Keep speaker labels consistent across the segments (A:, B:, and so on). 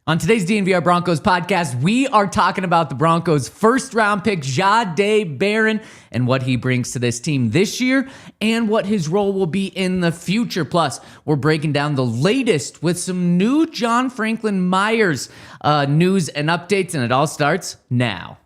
A: On today's DNVR Broncos podcast, we are talking about the Broncos' first-round pick, Jahdae Barron, and what he brings to this team this year and what his role will be in the future. Plus, we're breaking down the latest with some new John Franklin Myers news and updates, and it all starts now.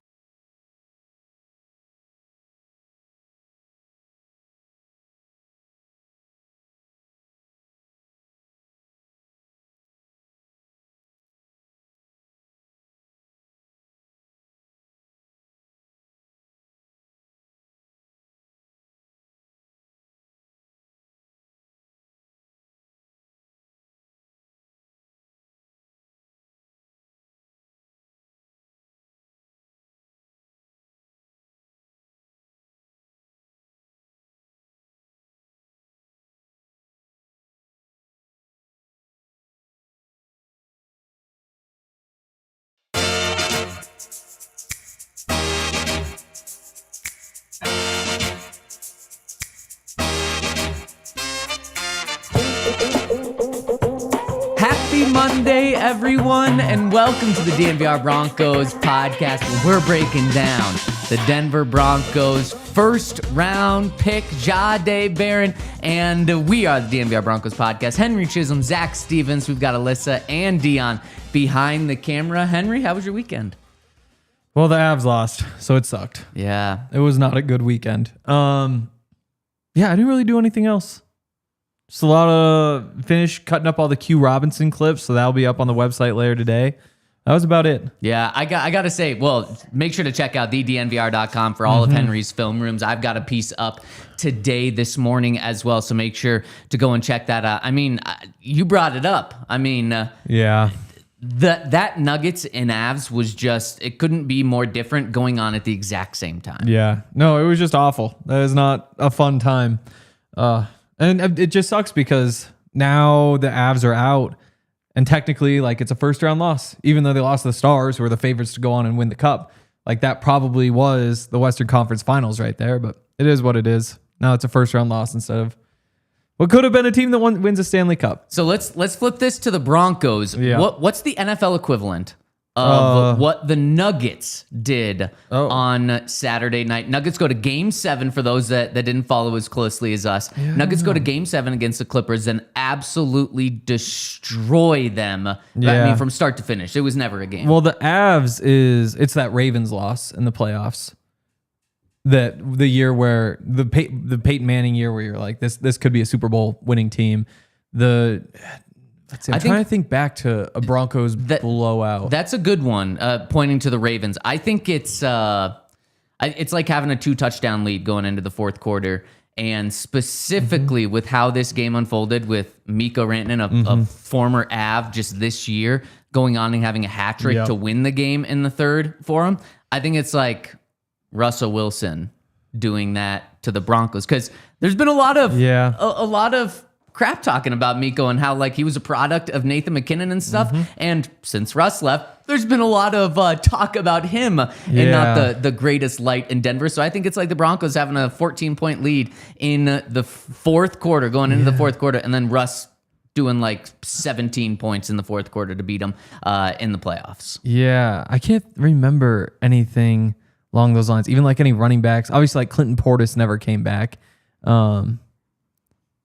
A: Happy Monday, everyone, and welcome to the DNVR Broncos podcast, where we're breaking down the Denver Broncos first-round pick, Jahdae Barron, and we are the DNVR Broncos podcast. Henry Chisholm, Zach Stevens, we've got Alyssa and Dion behind the camera. Henry, how was your weekend?
B: Well, the Avs lost, so it sucked.
A: Yeah.
B: It was not a good weekend. I didn't really do anything else. Just a lot of finish cutting up all the Q Robinson clips, so that'll be up on the website later today. That was about it.
A: Yeah, I got to say, well, make sure to check out thednvr.com for all of Henry's film rooms. I've got a piece up today, this morning as well, so make sure to go and check that out. I mean, you brought it up. I mean,
B: yeah.
A: That Nuggets and Avs was just, it couldn't be more different going on at the exact same time.
B: Yeah. No, it was just awful. That is not a fun time. And it just sucks because now the Avs are out, and technically, like, it's a first-round loss. Even though they lost to the Stars, who are the favorites to go on and win the Cup. Like, that probably was the Western Conference Finals right there, but it is what it is. Now it's a first-round loss instead of what could have been a team that wins a Stanley Cup.
A: So let's flip this to the Broncos.
B: Yeah.
A: What's the NFL equivalent of what the Nuggets did on Saturday night? Nuggets go to Game 7 for those that didn't follow as closely as us. Yeah. Nuggets go to Game 7 against the Clippers and absolutely destroy them.
B: Yeah.
A: I mean, from start to finish. It was never a game.
B: Well, the Avs it's that Ravens loss in the playoffs. That the year where the Peyton Manning year where you're like, this could be a Super Bowl winning team. I'm trying to think back to a Broncos blowout.
A: That's a good one, pointing to the Ravens. I think it's like having a 2-touchdown lead going into the fourth quarter, and specifically with how this game unfolded with Mikko Rantanen, a former Av just this year, going on and having a hat trick to win the game in the third for him. I think it's like Russell Wilson doing that to the Broncos, because there's been a lot of crap talking about Mikko and how, like, he was a product of Nathan McKinnon and stuff. And since Russ left, there's been a lot of talk about him and not the greatest light in Denver. So I think it's like the Broncos having a 14-point lead in the fourth quarter, going into the fourth quarter, and then Russ doing like 17 points in the fourth quarter to beat them in the playoffs.
B: Yeah, I can't remember anything along those lines. Even like any running backs. Obviously, like Clinton Portis never came back. I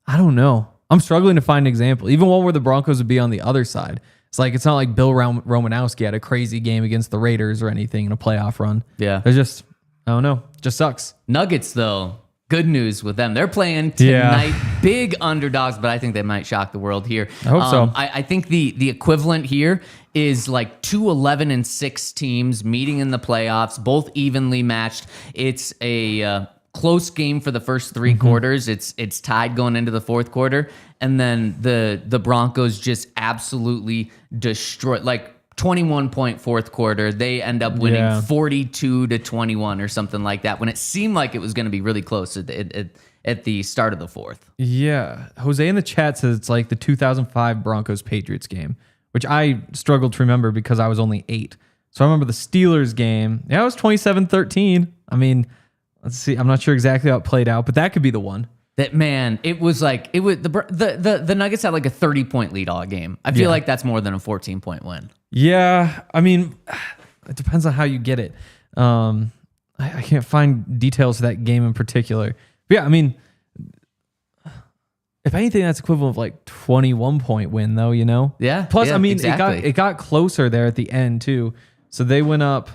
B: don't know. I'm struggling to find an example. Even one where the Broncos would be on the other side. It's like, it's not like Bill Romanowski had a crazy game against the Raiders or anything in a playoff run.
A: Yeah.
B: There's just, I don't know. It just sucks.
A: Nuggets, though, good news with them. They're playing tonight. Big underdogs, but I think they might shock the world here.
B: I hope so.
A: I think the equivalent here is like 2 11-6 teams meeting in the playoffs, both evenly matched. It's a close game for the first three quarters. It's tied going into the fourth quarter, and then the Broncos just absolutely destroy, like, 21-point fourth quarter. They end up winning 42-21 or something like that, when it seemed like it was going to be really close at the start of the fourth.
B: Yeah. Jose in the chat says it's like the 2005 Broncos Patriots game, which I struggled to remember because I was only 8. So I remember the Steelers game. Yeah, it was 27-13. I mean, let's see. I'm not sure exactly how it played out, but that could be the one.
A: That, man, it was the Nuggets had like a 30-point lead all game. I feel like that's more than a 14-point win.
B: Yeah, I mean, it depends on how you get it. I can't find details of that game in particular. But yeah, I mean, if anything, that's equivalent of like 21-point win, though.
A: Yeah.
B: Plus,
A: yeah,
B: I mean,
A: exactly.
B: it got closer there at the end too. So they went up.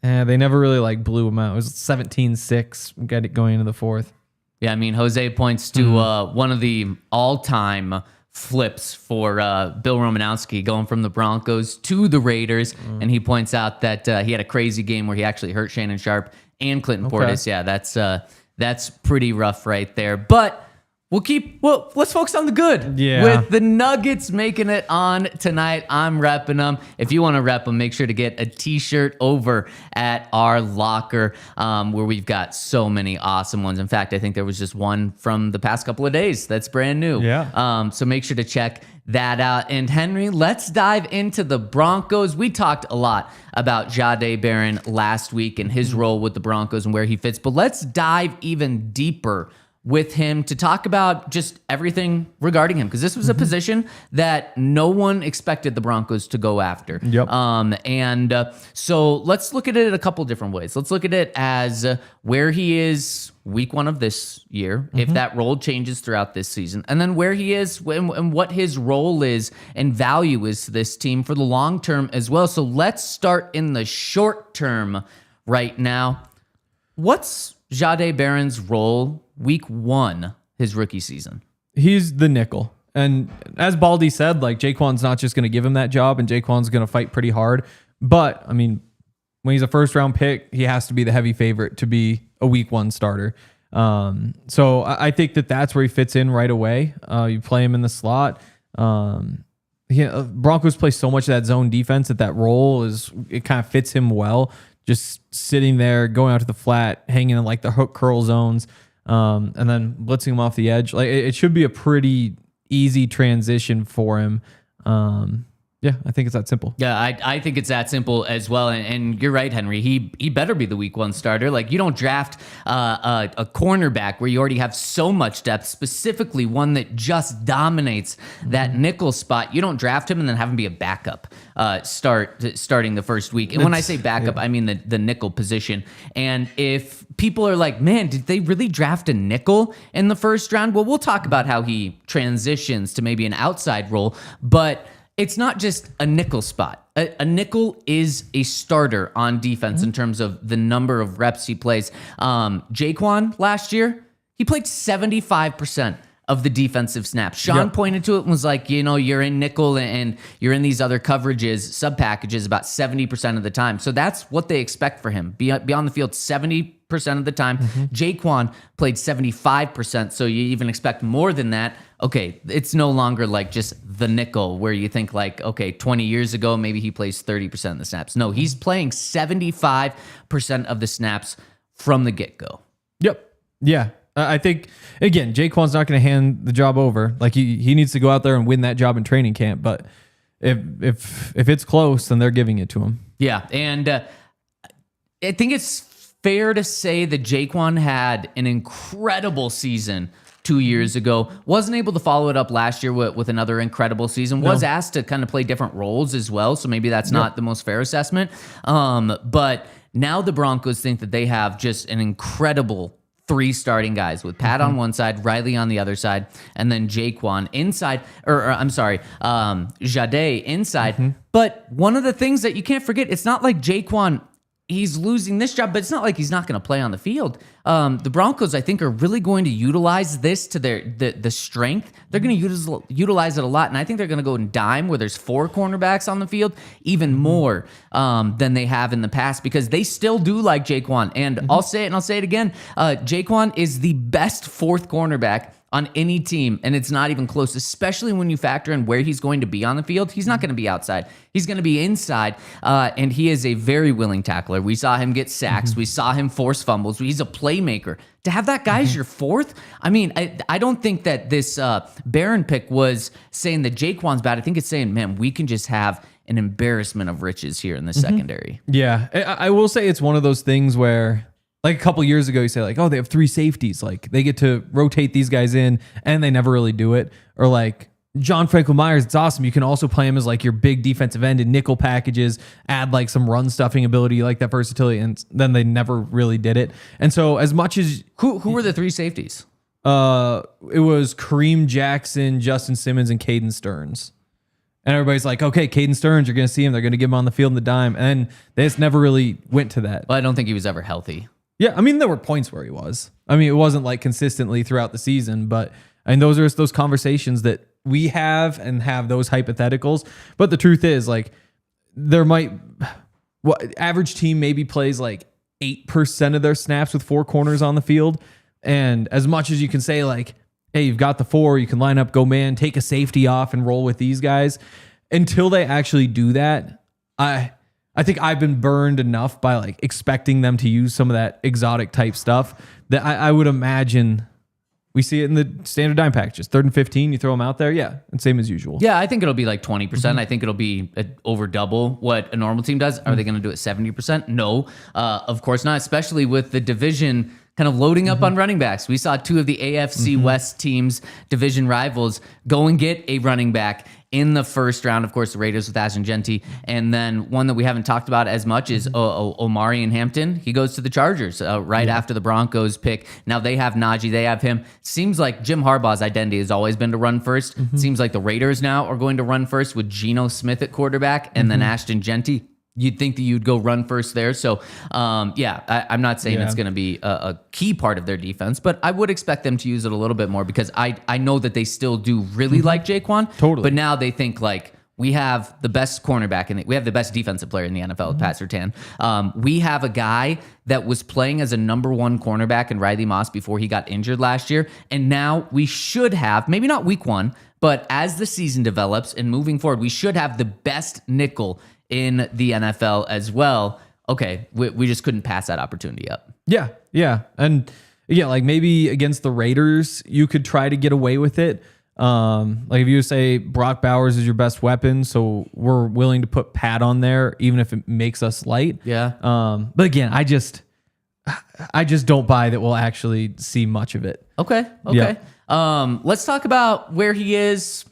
B: They never really like blew them out. It was 17-6 going into the fourth.
A: Yeah, I mean, Jose points to one of the all-time flips for Bill Romanowski going from the Broncos to the Raiders, and he points out that he had a crazy game where he actually hurt Shannon Sharp and Clinton Portis. Yeah, that's pretty rough right there. But let's focus on the good.
B: Yeah.
A: With the Nuggets making it on tonight, I'm repping them. If you want to rep them, make sure to get a t-shirt over at our locker, where we've got so many awesome ones. In fact, I think there was just one from the past couple of days that's brand new.
B: Yeah.
A: So make sure to check that out. And Henry, let's dive into the Broncos. We talked a lot about Jahdae Barron last week and his role with the Broncos and where he fits, but let's dive even deeper with him to talk about just everything regarding him, because this was a position that no one expected the Broncos to go after.
B: Yep.
A: So let's look at it a couple different ways. Let's look at it as where he is week one of this year, if that role changes throughout this season, and then where he is and what his role is and value is to this team for the long term as well. So let's start in the short term right now. What's Jahdae Barron's role week one, his rookie season?
B: He's the nickel. And as Baldy said, like, Ja'Quan's not just going to give him that job, and Ja'Quan's going to fight pretty hard. But, I mean, when he's a first-round pick, he has to be the heavy favorite to be a week one starter. So I think that's where he fits in right away. You play him in the slot. Broncos play so much of that zone defense that role it kind of fits him well. Just sitting there, going out to the flat, hanging in like the hook curl zones, and then blitzing him off the edge. Like, it should be a pretty easy transition for him. Yeah, I think it's that simple.
A: Yeah, I think it's that simple as well. And you're right, Henry. He better be the week one starter. Like, you don't draft a cornerback where you already have so much depth, specifically one that just dominates that nickel spot. You don't draft him and then have him be a backup starting the first week. And when I say backup, I mean the nickel position. And if people are like, man, did they really draft a nickel in the first round? Well, we'll talk about how he transitions to maybe an outside role, but it's not just a nickel spot. A nickel is a starter on defense in terms of the number of reps he plays. Ja'Quan last year, he played 75% of the defensive snaps. Sean pointed to it and was like, you're in nickel and you're in these other coverages, sub packages about 70% of the time. So that's what they expect for him. Be on the field 70% of the time. Ja'Quan played 75%. So you even expect more than that. Okay, it's no longer like just the nickel where you think like, okay, 20 years ago, maybe he plays 30% of the snaps. No, he's playing 75% of the snaps from the get-go.
B: Yep. Yeah. I think, again, Ja'Quan's not going to hand the job over. Like, he needs to go out there and win that job in training camp. But if it's close, then they're giving it to him.
A: Yeah, and I think it's fair to say that Ja'Quan had an incredible season 2 years ago. Wasn't able to follow it up last year with another incredible season. Was asked to kind of play different roles as well, so maybe that's not the most fair assessment. But now the Broncos think that they have just an incredible three starting guys with Pat on one side, Riley on the other side, and then Ja'Quan inside, Jahdae inside. But one of the things that you can't forget, it's not like Ja'Quan, he's losing this job, but it's not like he's not going to play on the field. The Broncos, I think, are really going to utilize this to the strength. They're going to utilize it a lot, and I think they're going to go in dime where there's 4 cornerbacks on the field, even more than they have in the past, because they still do like Ja'Quan. And I'll say it and I'll say it again. Ja'Quan is the best 4th cornerback on any team, and it's not even close, especially when you factor in where he's going to be on the field. He's not going to be outside. He's going to be inside, and he is a very willing tackler. We saw him get sacks. We saw him force fumbles. He's a playmaker. To have that guy as your 4th, I mean, I don't think that this Barron pick was saying that Ja'Quan's bad. I think it's saying, man, we can just have an embarrassment of riches here in the secondary.
B: Yeah, I will say it's one of those things where, like, a couple years ago, you say like, oh, they have 3 safeties. Like, they get to rotate these guys in and they never really do it. Or like, John Franklin Myers, it's awesome. You can also play him as like your big defensive end in nickel packages, add like some run stuffing ability, like that versatility, and then they never really did it. And so as much as
A: Who were the three safeties?
B: it was Kareem Jackson, Justin Simmons, and Caden Stearns. And everybody's like, okay, Caden Stearns, you're going to see him. They're going to get him on the field in the dime. And they just never really went to that.
A: Well, I don't think he was ever healthy.
B: Yeah, I mean, there were points where he was. I mean, it wasn't like consistently throughout the season, but those are those conversations that we have and have those hypotheticals. But the truth is, like, there might, average team maybe plays like 8% of their snaps with four corners on the field. And as much as you can say, like, hey, you've got the four, you can line up, go man, take a safety off and roll with these guys. Until they actually do that, I think I've been burned enough by like expecting them to use some of that exotic type stuff that I would imagine we see it in the standard dime packages. 3rd and 15, you throw them out there. Yeah. And same as usual.
A: Yeah, I think it'll be like 20%. I think it'll be over double what a normal team does. Are they going to do it 70%? No, of course not, especially with the division kind of loading up on running backs. We saw two of the AFC West teams, division rivals, go and get a running back in the first round. Of course, the Raiders with Ashton Genty. And then one that we haven't talked about as much is Omari in Hampton. He goes to the Chargers right after the Broncos pick. Now they have Najee. They have him. Seems like Jim Harbaugh's identity has always been to run first. Seems like the Raiders now are going to run first with Geno Smith at quarterback and then Ashton Genty. You'd think that you'd go run first there. So, I'm not saying it's going to be a key part of their defense, but I would expect them to use it a little bit more because I know that they still do really like Ja'Quan.
B: Totally.
A: But now they think like, we have the best cornerback and we have the best defensive player in the NFL with Pat Surtain. We have a guy that was playing as a number one cornerback in Riley Moss before he got injured last year. And now we should have, maybe not week one, but as the season develops and moving forward, we should have the best nickel in the NFL as well. Okay, we just couldn't pass that opportunity up.
B: Yeah. And yeah, like maybe against the Raiders, you could try to get away with it. Like if you say Brock Bowers is your best weapon, so we're willing to put Pat on there, even if it makes us light.
A: Yeah.
B: But again, I just don't buy that we'll actually see much of it.
A: Okay.
B: Yeah.
A: Let's talk about where he is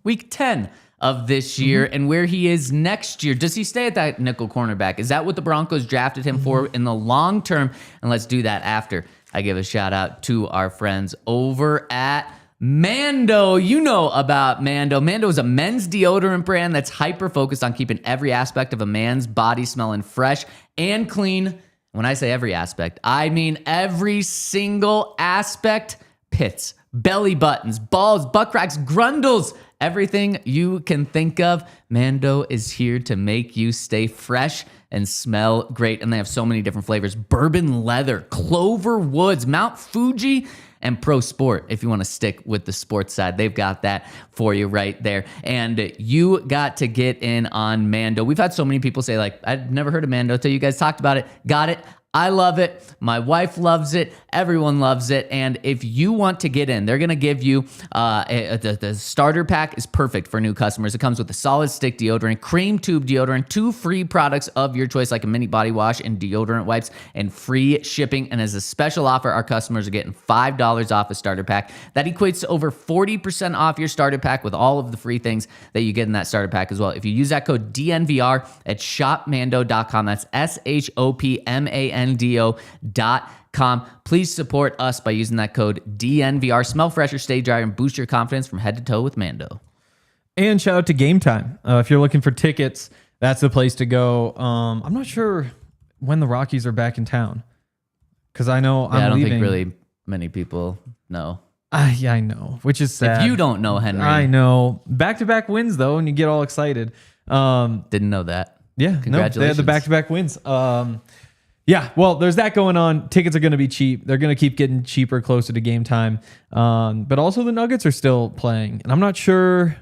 A: week 10 of this year and where he is next year. Does he stay at that nickel cornerback? Is that what the Broncos drafted him for in the long term? And let's do that after I give a shout out to our friends over at Mando. You know about Mando. Mando is a men's deodorant brand that's hyper focused on keeping every aspect of a man's body smelling fresh and clean. When I say every aspect, I mean every single aspect. Pits, belly buttons, balls, butt cracks, grundles, everything you can think of. Mando is here to make you stay fresh and smell great. And they have so many different flavors: bourbon leather, clover woods, Mount Fuji, and Pro Sport. If you want to stick with the sports side, they've got that for you right there. And you got to get in on Mando. We've had so many people say, like, I'd never heard of Mando until you guys talked about it. Got it. I love it. My wife loves it. Everyone loves it. And if you want to get in, they're going to give you the starter pack is perfect for new customers. It comes with a solid stick deodorant, cream tube deodorant, 2 free products of your choice, like a mini body wash and deodorant wipes, and free shipping. And as a special offer, our customers are getting $5 off a starter pack. That equates to over 40% off your starter pack with all of the free things that you get in that starter pack as well. If you use that code DNVR at shopmando.com, that's SHOPMANDO.com. Please support us by using that code DNVR. Smell fresher, stay dry, and boost your confidence from head to toe with Mando.
B: And shout out to Game Time. If you're looking for tickets, that's the place to go. I'm not sure when the Rockies are back in town, because I know
A: I don't
B: leaving.
A: think really many people know.
B: Yeah, I know, which is sad.
A: If you don't know, Henry.
B: I know. Back-to-back wins, though, and you get all excited.
A: Didn't know that.
B: Yeah,
A: Congratulations.
B: No, they had the back-to-back wins. Yeah, well, there's that going on. Tickets are going to be cheap. They're going to keep getting cheaper closer to game time. But also the Nuggets are still playing. And I'm not sure.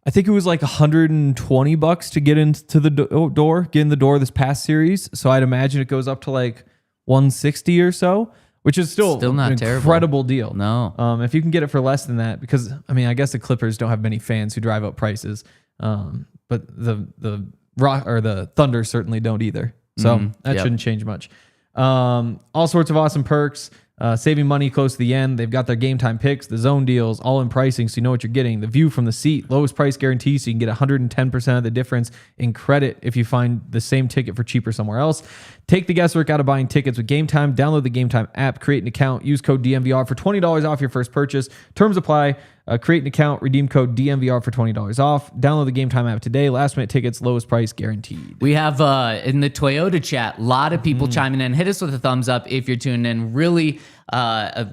B: I think it was like $120 to get into the door, get in the door this past series. So I'd imagine it goes up to like $160 or so, which is still
A: not
B: an
A: terrible.
B: incredible deal.
A: No.
B: If you can get it for less than that, because I mean, I guess the Clippers don't have many fans who drive up prices. But the Rock or the Thunder certainly don't either. So that shouldn't change much. All sorts of awesome perks. Saving money close to the end. They've got their game time picks, the zone deals, all in pricing, so you know what you're getting. The view from the seat, lowest price guarantee, so you can get 110% of the difference in credit if you find the same ticket for cheaper somewhere else. Take the guesswork out of buying tickets with Game Time. Download the Game Time app, create an account, use code DNVR for $20 off your first purchase. Terms apply. Create an account, redeem code DNVR for $20 off. Download the Game Time app today. Last minute tickets, lowest price guaranteed.
A: We have in the Toyota chat, a lot of people chiming in. Hit us with a thumbs up if you're tuning in. Really,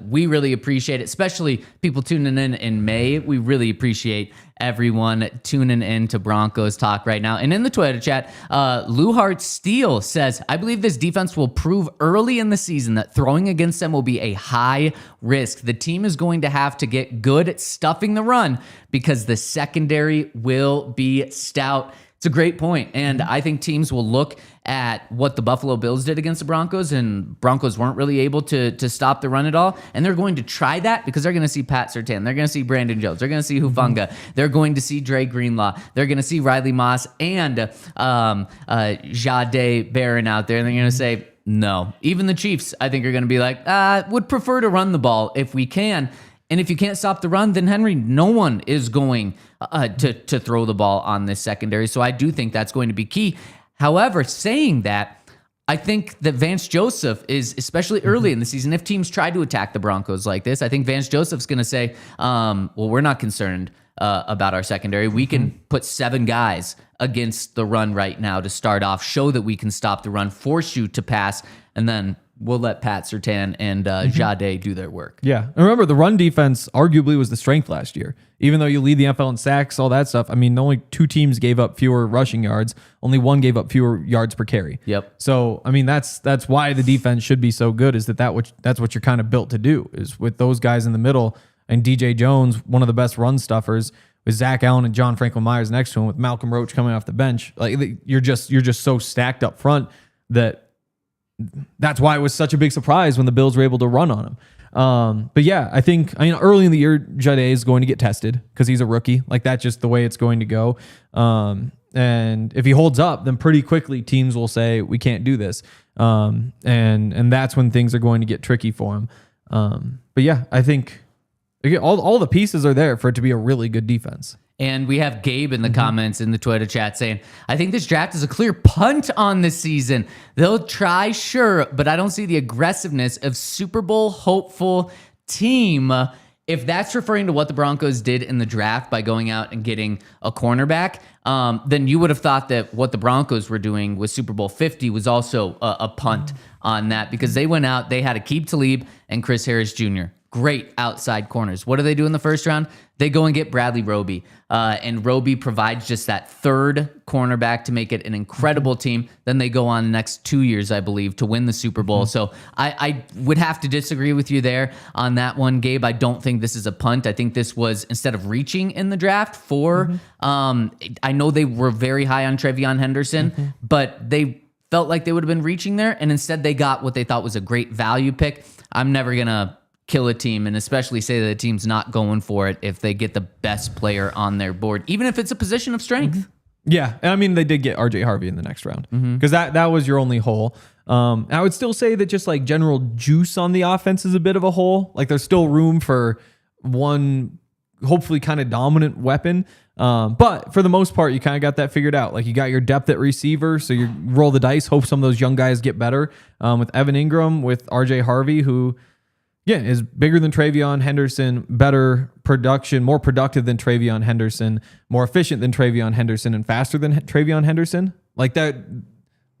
A: we really appreciate it, especially people tuning in May. We really appreciate everyone tuning in to Broncos Talk right now. And in the Toyota chat, Luhart Steele says, I believe this defense will prove early in the season that throwing against them will be a high risk. The team is going to have to get good at stuffing the run because the secondary will be stout. It's a great point. And I think teams will look at what the Buffalo Bills did against the Broncos, and Broncos weren't really able to stop the run at all. And they're going to try that because they're going to see Pat Surtain. They're going to see Brandon Jones. They're going to see Hufanga. They're going to see Dre Greenlaw. They're going to see Riley Moss and Jahdae Barron out there. And they're going to say, no. Even the Chiefs, I think, are going to be like, would prefer to run the ball if we can. And if you can't stop the run, then Henry, no one is going to throw the ball on this secondary. So I do think that's going to be key. However, saying that, I think that Vance Joseph is, especially early in the season, if teams try to attack the Broncos like this, I think Vance Joseph's going to say, well, we're not concerned about our secondary. We can put 7 guys against the run right now to start off, show that we can stop the run, force you to pass, and then we'll let Pat Surtain and Jahdae do their work.
B: Yeah. And remember, the run defense arguably was the strength last year. Even though you lead the NFL in sacks, all that stuff, I mean, only 2 teams gave up fewer rushing yards. Only 1 gave up fewer yards per carry.
A: Yep.
B: So, I mean, that's why the defense should be so good, is that's what you're kind of built to do, is with those guys in the middle. And DJ Jones, one of the best run stuffers, with Zach Allen and John Franklin Myers next to him, with Malcolm Roach coming off the bench. Like, you're just so stacked up front that's why it was such a big surprise when the Bills were able to run on him. But yeah, I mean, early in the year, Jahdae is going to get tested because he's a rookie. Like, that's just the way it's going to go. And if he holds up, then pretty quickly teams will say, we can't do this. And that's when things are going to get tricky for him. But yeah, I think again, all the pieces are there for it to be a really good defense.
A: And we have Gabe in the comments in the Twitter chat saying, I think this draft is a clear punt on this season. They'll try, sure, but I don't see the aggressiveness of Super Bowl hopeful team. If that's referring to what the Broncos did in the draft by going out and getting a cornerback, then you would have thought that what the Broncos were doing with Super Bowl 50 was also a punt on that, because they went out, they had Aqib Talib and Chris Harris Jr., great outside corners. What do they do in the first round? They go and get Bradley Roby. And Roby provides just that third cornerback to make it an incredible team. Then they go on the next 2 years, I believe, to win the Super Bowl. So I would have to disagree with you there on that one, Gabe. I don't think this is a punt. I think this was, instead of reaching in the draft for, I know they were very high on Trevion Henderson, but they felt like they would have been reaching there. And instead they got what they thought was a great value pick. I'm never going to kill a team, and especially say that the team's not going for it if they get the best player on their board, even if it's a position of strength.
B: Yeah, and I mean, they did get RJ Harvey in the next round because that was your only hole. I would still say that just like general juice on the offense is a bit of a hole. Like, there's still room for one hopefully kind of dominant weapon. But for the most part, you kind of got that figured out. Like, you got your depth at receiver, so you roll the dice, hope some of those young guys get better. With Evan Ingram, with RJ Harvey, who is bigger than Trevion Henderson, better production, more productive than Trevion Henderson, more efficient than Trevion Henderson, and faster than Trevion Henderson. Like, that,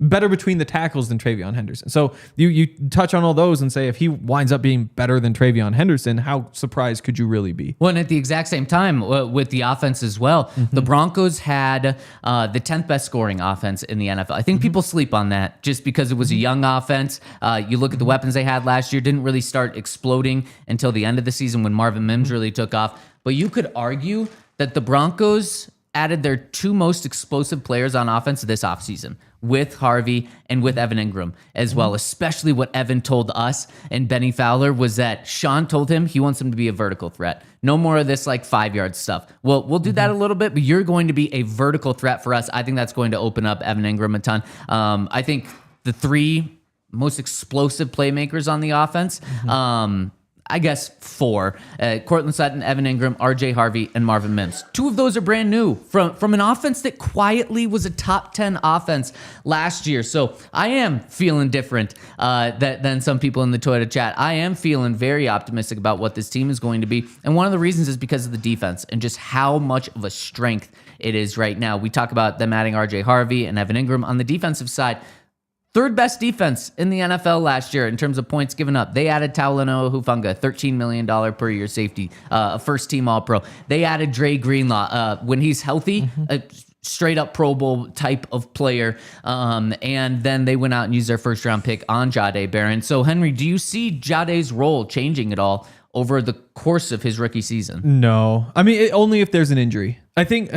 B: better between the tackles than Trevion Henderson. So you touch on all those and say, if he winds up being better than Trevion Henderson, how surprised could you really be?
A: Well, and at the exact same time with the offense as well, the Broncos had the 10th best scoring offense in the NFL. I think people sleep on that just because it was a young offense. You look at the weapons they had last year, didn't really start exploding until the end of the season when Marvin Mims really took off. But you could argue that the Broncos added their 2 most explosive players on offense this offseason, with Harvey and with Evan Ingram as well. Especially what Evan told us and Benny Fowler was that Sean told him he wants him to be a vertical threat. No more of this like 5-yard stuff. Well, we'll do that a little bit, but you're going to be a vertical threat for us. I think that's going to open up Evan Ingram a ton. I think the 3 most explosive playmakers on the offense. I guess 4. Cortland Sutton, Evan Ingram, RJ Harvey, and Marvin Mims. 2 of those are brand new from an offense that quietly was a top 10 offense last year. So I am feeling different than some people in the Toyota chat. I am feeling very optimistic about what this team is going to be. And one of the reasons is because of the defense and just how much of a strength it is right now. We talk about them adding RJ Harvey and Evan Ingram on the defensive side. 3rd best defense in the NFL last year in terms of points given up. They added Talanoa Hufanga, $13 million per year safety, a first-team All-Pro. They added Dre Greenlaw. When he's healthy, a straight-up Pro Bowl type of player. And then they went out and used their first-round pick on Jahdae Barron. So, Henry, do you see Jahdae's role changing at all over the course of his rookie season?
B: No. I mean, only if there's an injury. I think...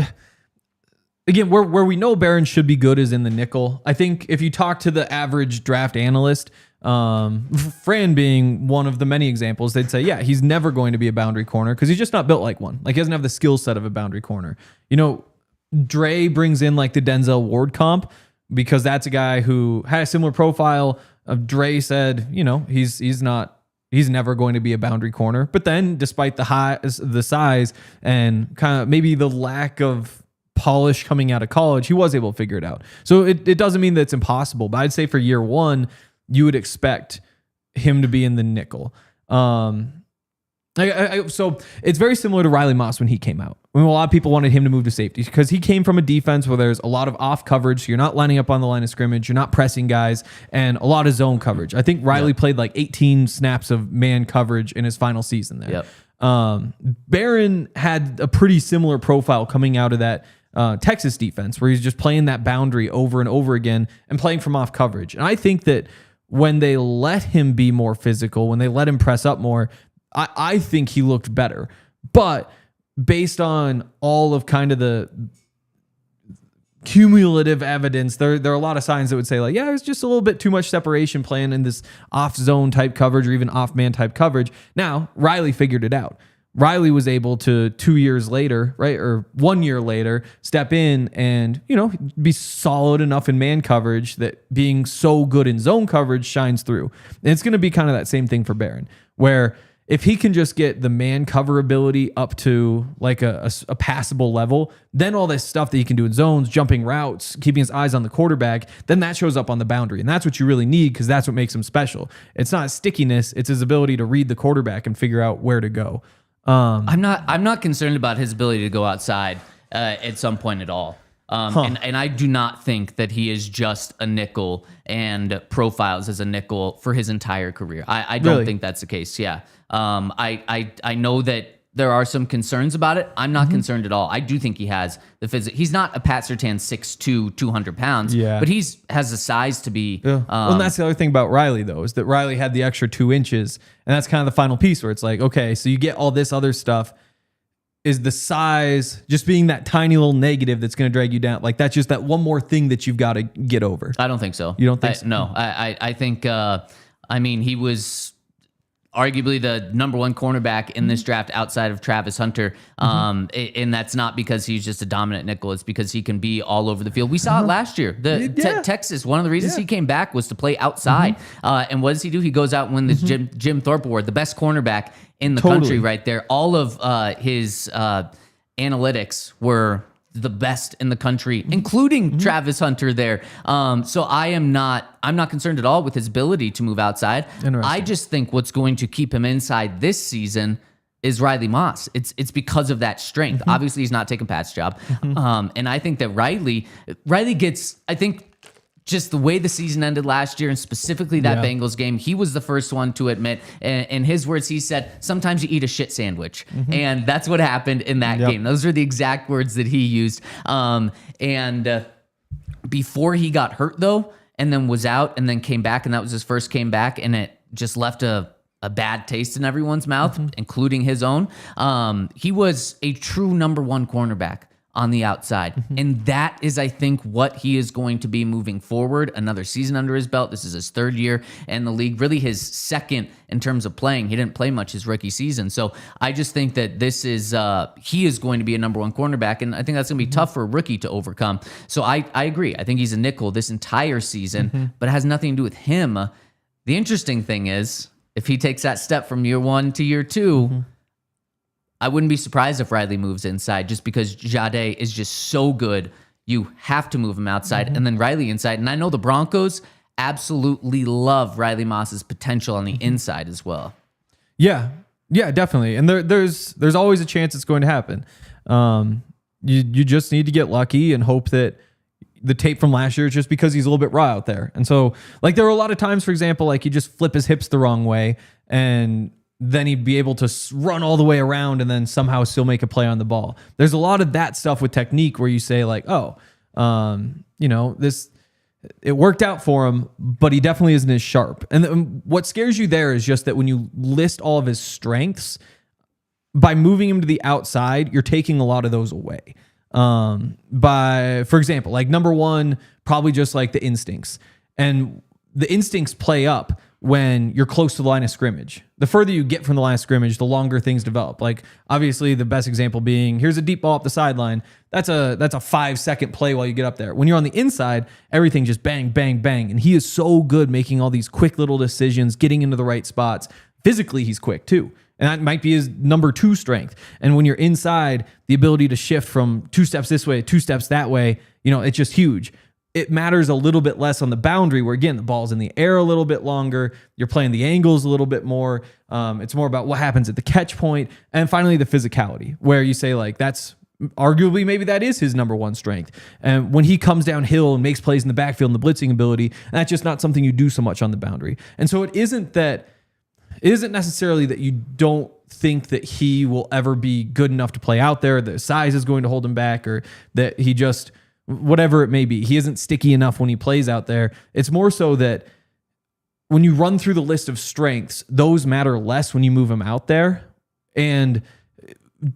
B: Again, where we know Barron should be good is in the nickel. I think if you talk to the average draft analyst, Fran being one of the many examples, they'd say, yeah, he's never going to be a boundary corner because he's just not built like one. Like, he doesn't have the skill set of a boundary corner. You know, Dre brings in like the Denzel Ward comp because that's a guy who had a similar profile. Dre said, you know, he's never going to be a boundary corner. But then, despite the size and kind of maybe the lack of polish coming out of college, he was able to figure it out. So it doesn't mean that it's impossible, but I'd say for year 1, you would expect him to be in the nickel. So it's very similar to Riley Moss when he came out. I mean, a lot of people wanted him to move to safety because he came from a defense where there's a lot of off coverage. So you're not lining up on the line of scrimmage. You're not pressing guys and a lot of zone coverage. I think Riley played like 18 snaps of man coverage in his final season there. Barron had a pretty similar profile coming out of that Texas defense where he's just playing that boundary over and over again and playing from off coverage. And I think that when they let him be more physical, when they let him press up more, I think he looked better. But based on all of kind of the cumulative evidence, there are a lot of signs that would say like, yeah, there's just a little bit too much separation playing in this off zone type coverage or even off man type coverage. Now, Riley figured it out. Riley was able to 2 years later, right, or 1 year later, step in and, you know, be solid enough in man coverage that being so good in zone coverage shines through. And it's going to be kind of that same thing for Barron, where if he can just get the man cover ability up to like a passable level, then all this stuff that he can do in zones, jumping routes, keeping his eyes on the quarterback, then that shows up on the boundary. And that's what you really need because that's what makes him special. It's not stickiness. It's his ability to read the quarterback and figure out where to go.
A: I'm not concerned about his ability to go outside at some point at all. And I do not think that he is just a nickel and profiles as a nickel for his entire career. I don't think that's the case. Yeah. I know that there are some concerns about it. I'm not concerned at all. I do think he has the physics. He's not a Pat Surtain 6'2", 200 pounds, but has the size to be.
B: Well, and that's the other thing about Riley, though, is that Riley had the extra 2 inches. And that's kind of the final piece where it's like, okay, so you get all this other stuff. Is the size just being that tiny little negative that's going to drag you down? Like, that's just that one more thing that you've got to get over.
A: I don't think so.
B: You don't think so?
A: No. I think, he was arguably the number 1 cornerback in this draft outside of Travis Hunter. And that's not because he's just a dominant nickel. It's because he can be all over the field. We saw it last year. Texas, one of the reasons he came back was to play outside. And what does he do? He goes out and wins this Jim Thorpe Award, the best cornerback in the country right there. All of his analytics were the best in the country, including Travis Hunter there. So I'm not concerned at all with his ability to move outside. I just think what's going to keep him inside this season is Riley Moss. It's because of that strength. Obviously, he's not taking Pat's job. And I think that Riley gets, I think, just the way the season ended last year, and specifically that Bengals game, he was the first one to admit, in his words, he said, sometimes you eat a shit sandwich. And that's what happened in that game. Those are the exact words that he used. And before he got hurt, though, and then was out and then came back, and that was his first came back, and it just left a bad taste in everyone's mouth, including his own. He was a true number 1 cornerback on the outside. And that is, I think, what he is going to be moving forward. Another season under his belt. This is his third year in the league, really his second in terms of playing. He didn't play much his rookie season. So I just think that this is, he is going to be a number one cornerback. And I think that's going to be tough for a rookie to overcome. So I agree. I think he's a nickel this entire season, but it has nothing to do with him. The interesting thing is, if he takes that step from year one to year two, I wouldn't be surprised if Riley moves inside just because Jahdae is just so good. You have to move him outside and then Riley inside. And I know the Broncos absolutely love Riley Moss's potential on the inside as well.
B: Yeah, definitely. And there's always a chance it's going to happen. You just need to get lucky and hope that the tape from last year is just because he's a little bit raw out there. And so, like, there were a lot of times, for example, like, he just flip his hips the wrong way and then he'd be able to run all the way around and then somehow still make a play on the ball. There's a lot of that stuff with technique where you say, like, it worked out for him, but he definitely isn't as sharp. And what scares you there is just that when you list all of his strengths, by moving him to the outside, you're taking a lot of those away. For example, like, number one, probably just like the instincts. And the instincts play up when you're close to the line of scrimmage. The further you get from the line of scrimmage, the longer things develop. Like, obviously, the best example being, here's a deep ball up the sideline. That's a 5-second play while you get up there. When you're on the inside, everything just bang, bang, bang. And he is so good making all these quick little decisions, getting into the right spots. Physically, he's quick too. And that might be his number two strength. And when you're inside, the ability to shift from 2 steps this way, 2 steps that way, it's just huge. It matters a little bit less on the boundary where, again, the ball's in the air a little bit longer. You're playing the angles a little bit more. It's more about what happens at the catch point. And finally, the physicality, where you say, like, that's arguably maybe that is his number one strength. And when he comes downhill and makes plays in the backfield and the blitzing ability, that's just not something you do so much on the boundary. And so it isn't necessarily that you don't think that he will ever be good enough to play out there, the size is going to hold him back, or that he just, whatever it may be, he isn't sticky enough when he plays out there. It's more so that when you run through the list of strengths, those matter less when you move him out there. And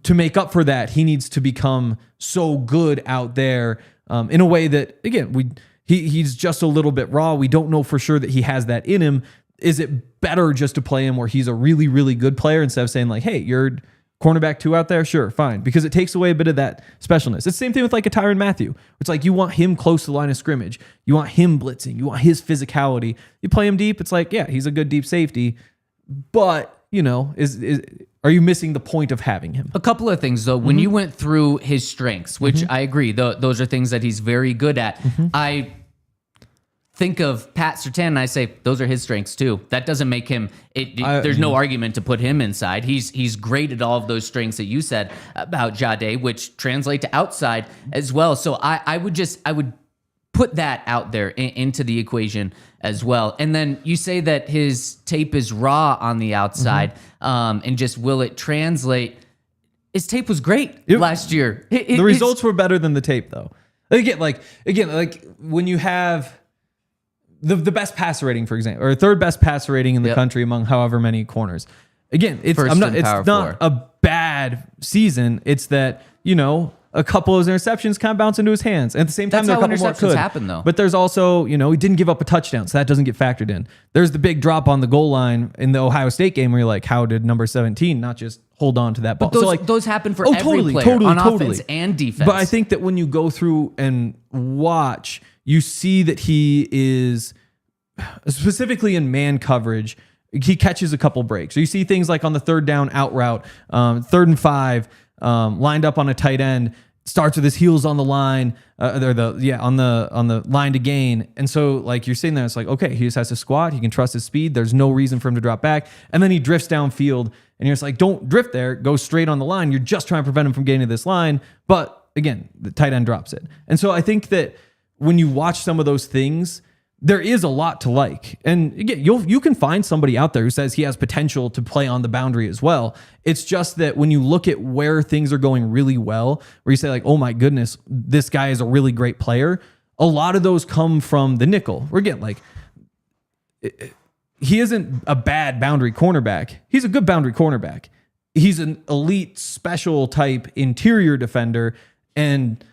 B: to make up for that, he needs to become so good out there in a way that, again, he's just a little bit raw. We don't know for sure that he has that in him. Is it better just to play him where he's a really, really good player instead of saying, like, hey, you're cornerback 2 out there? Sure, fine. Because it takes away a bit of that specialness. It's the same thing with, like, a Tyrann Mathieu. It's like you want him close to the line of scrimmage. You want him blitzing. You want his physicality. You play him deep, it's like, yeah, he's a good deep safety. But, are you missing the point of having him?
A: A couple of things, though. When you went through his strengths, which I agree, those are things that he's very good at. I think of Pat Surtain and I say, those are his strengths too. That doesn't make him, there's no argument to put him inside. He's great at all of those strengths that you said about Jahdae, which translate to outside as well. So I would put that out there into the equation as well. And then you say that his tape is raw on the outside, and just will it translate? His tape was great last year.
B: The results were better than the tape, though. Again, when you have the best passer rating, for example, or third best passer rating in the country among however many corners. Again, it's not a bad season. It's that, a couple of his interceptions kind of bounce into his hands. At the same time,
A: that's
B: there are
A: how
B: a couple more
A: interceptions
B: could
A: happen, though.
B: But there's also, he didn't give up a touchdown, so that doesn't get factored in. There's the big drop on the goal line in the Ohio State game where you're like, how did number 17 not just hold on to that ball?
A: But those happen for every player on offense and defense.
B: But I think that when you go through and watch, you see that he is, specifically in man coverage, he catches a couple breaks. So you see things like on the third down out route, 3rd and 5, lined up on a tight end, starts with his heels on the line, on the line to gain. And so, like, you're sitting there, it's like, okay, he just has to squat. He can trust his speed. There's no reason for him to drop back. And then he drifts downfield, and you're just like, don't drift there. Go straight on the line. You're just trying to prevent him from getting to this line. But again, the tight end drops it. And so I think that when you watch some of those things, there is a lot to like. And again, you can find somebody out there who says he has potential to play on the boundary as well. It's just that when you look at where things are going really well, where you say, like, oh my goodness, this guy is a really great player, a lot of those come from the nickel. Where again, like, he isn't a bad boundary cornerback. He's a good boundary cornerback. He's an elite special type interior defender. And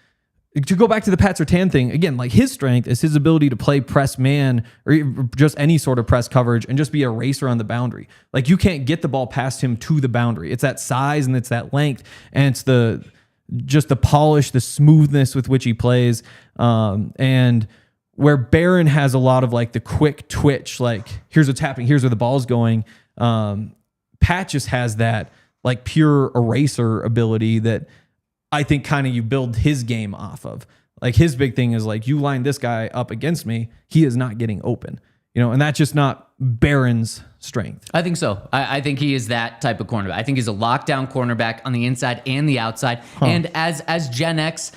B: to go back to the Pat Surtain thing, again, like his strength is his ability to play press man or just any sort of press coverage and just be a racer on the boundary. Like you can't get the ball past him to the boundary. It's that size and it's that length and it's just the polish, the smoothness with which he plays. And where Barron has a lot of like the quick twitch, like here's what's happening, here's where the ball's going. Pat just has that like pure eraser ability that I think kind of you build his game off of. Like his big thing is like, you line this guy up against me, he is not getting open, and that's just not Barron's strength.
A: I think so. I think he is that type of cornerback. I think he's a lockdown cornerback on the inside and the outside. And as Gen X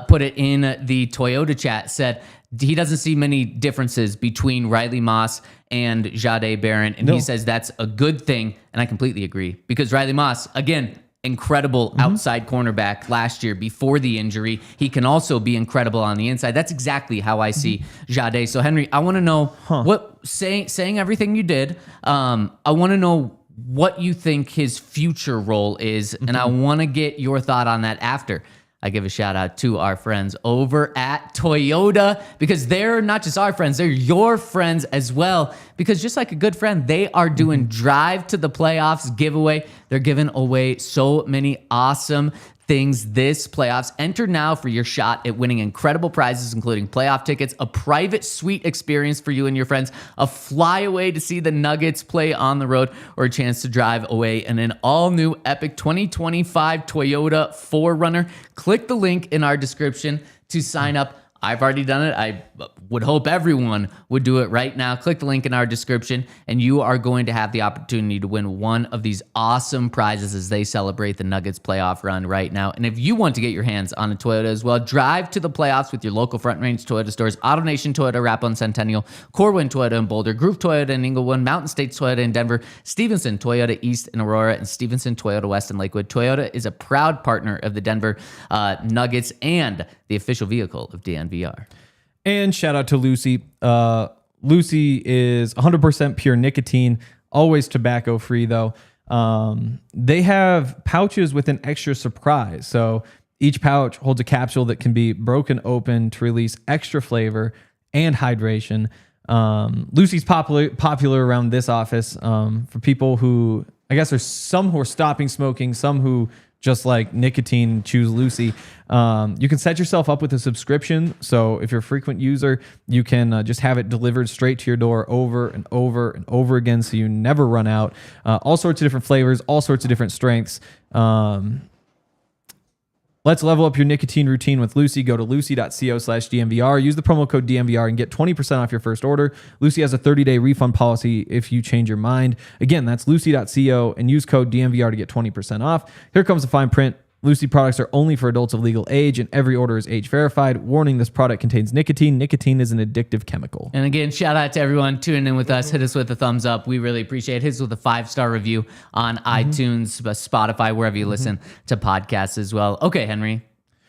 A: put it in the Toyota chat, said he doesn't see many differences between Riley Moss and Jahdae Barron. And he says that's a good thing. And I completely agree because Riley Moss, again, incredible outside cornerback last year before the injury. He can also be incredible on the inside. That's exactly how I see Jahdae. So Henry, I want to know what saying everything you did. I want to know what you think his future role is, and I want to get your thought on that after I give a shout out to our friends over at Toyota because they're not just our friends, they're your friends as well. Because just like a good friend, they are doing Drive to the Playoffs giveaway. They're giving away so many awesome things this playoffs. Enter now for your shot at winning incredible prizes, including playoff tickets, a private suite experience for you and your friends, a flyaway to see the Nuggets play on the road, or a chance to drive away in an all-new epic 2025 Toyota 4Runner. Click the link in our description to sign up. I've already done it. I would hope everyone would do it right now. Click the link in our description, and you are going to have the opportunity to win one of these awesome prizes as they celebrate the Nuggets playoff run right now. And if you want to get your hands on a Toyota as well, drive to the playoffs with your local Front Range Toyota stores, AutoNation Toyota, Rapo Centennial, Corwin Toyota in Boulder, Groove Toyota in Inglewood, Mountain States Toyota in Denver, Stevenson Toyota East in Aurora, and Stevenson Toyota West in Lakewood. Toyota is a proud partner of the Denver Nuggets and the official vehicle of DNVR.
B: And shout out to Lucy. Lucy is 100% pure nicotine, always tobacco free though. They have pouches with an extra surprise. So each pouch holds a capsule that can be broken open to release extra flavor and hydration. Lucy's popular around this office for people who, I guess there's some who are stopping smoking, some who just like nicotine choose Lucy. You can set yourself up with a subscription. So if you're a frequent user, you can just have it delivered straight to your door over and over and over again so you never run out. All sorts of different flavors, all sorts of different strengths. Let's level up your nicotine routine with Lucy. Go to lucy.co/DNVR. Use the promo code DNVR and get 20% off your first order. Lucy has a 30-day refund policy if you change your mind. Again, that's lucy.co and use code DNVR to get 20% off. Here comes the fine print. Lucy products are only for adults of legal age, and every order is age verified. Warning, this product contains nicotine. Nicotine is an addictive chemical.
A: And again, shout out to everyone tuning in with us. Hit us with a thumbs up. We really appreciate it. Hit us with a 5-star review on iTunes, Spotify, wherever you listen to podcasts as well. Okay, Henry.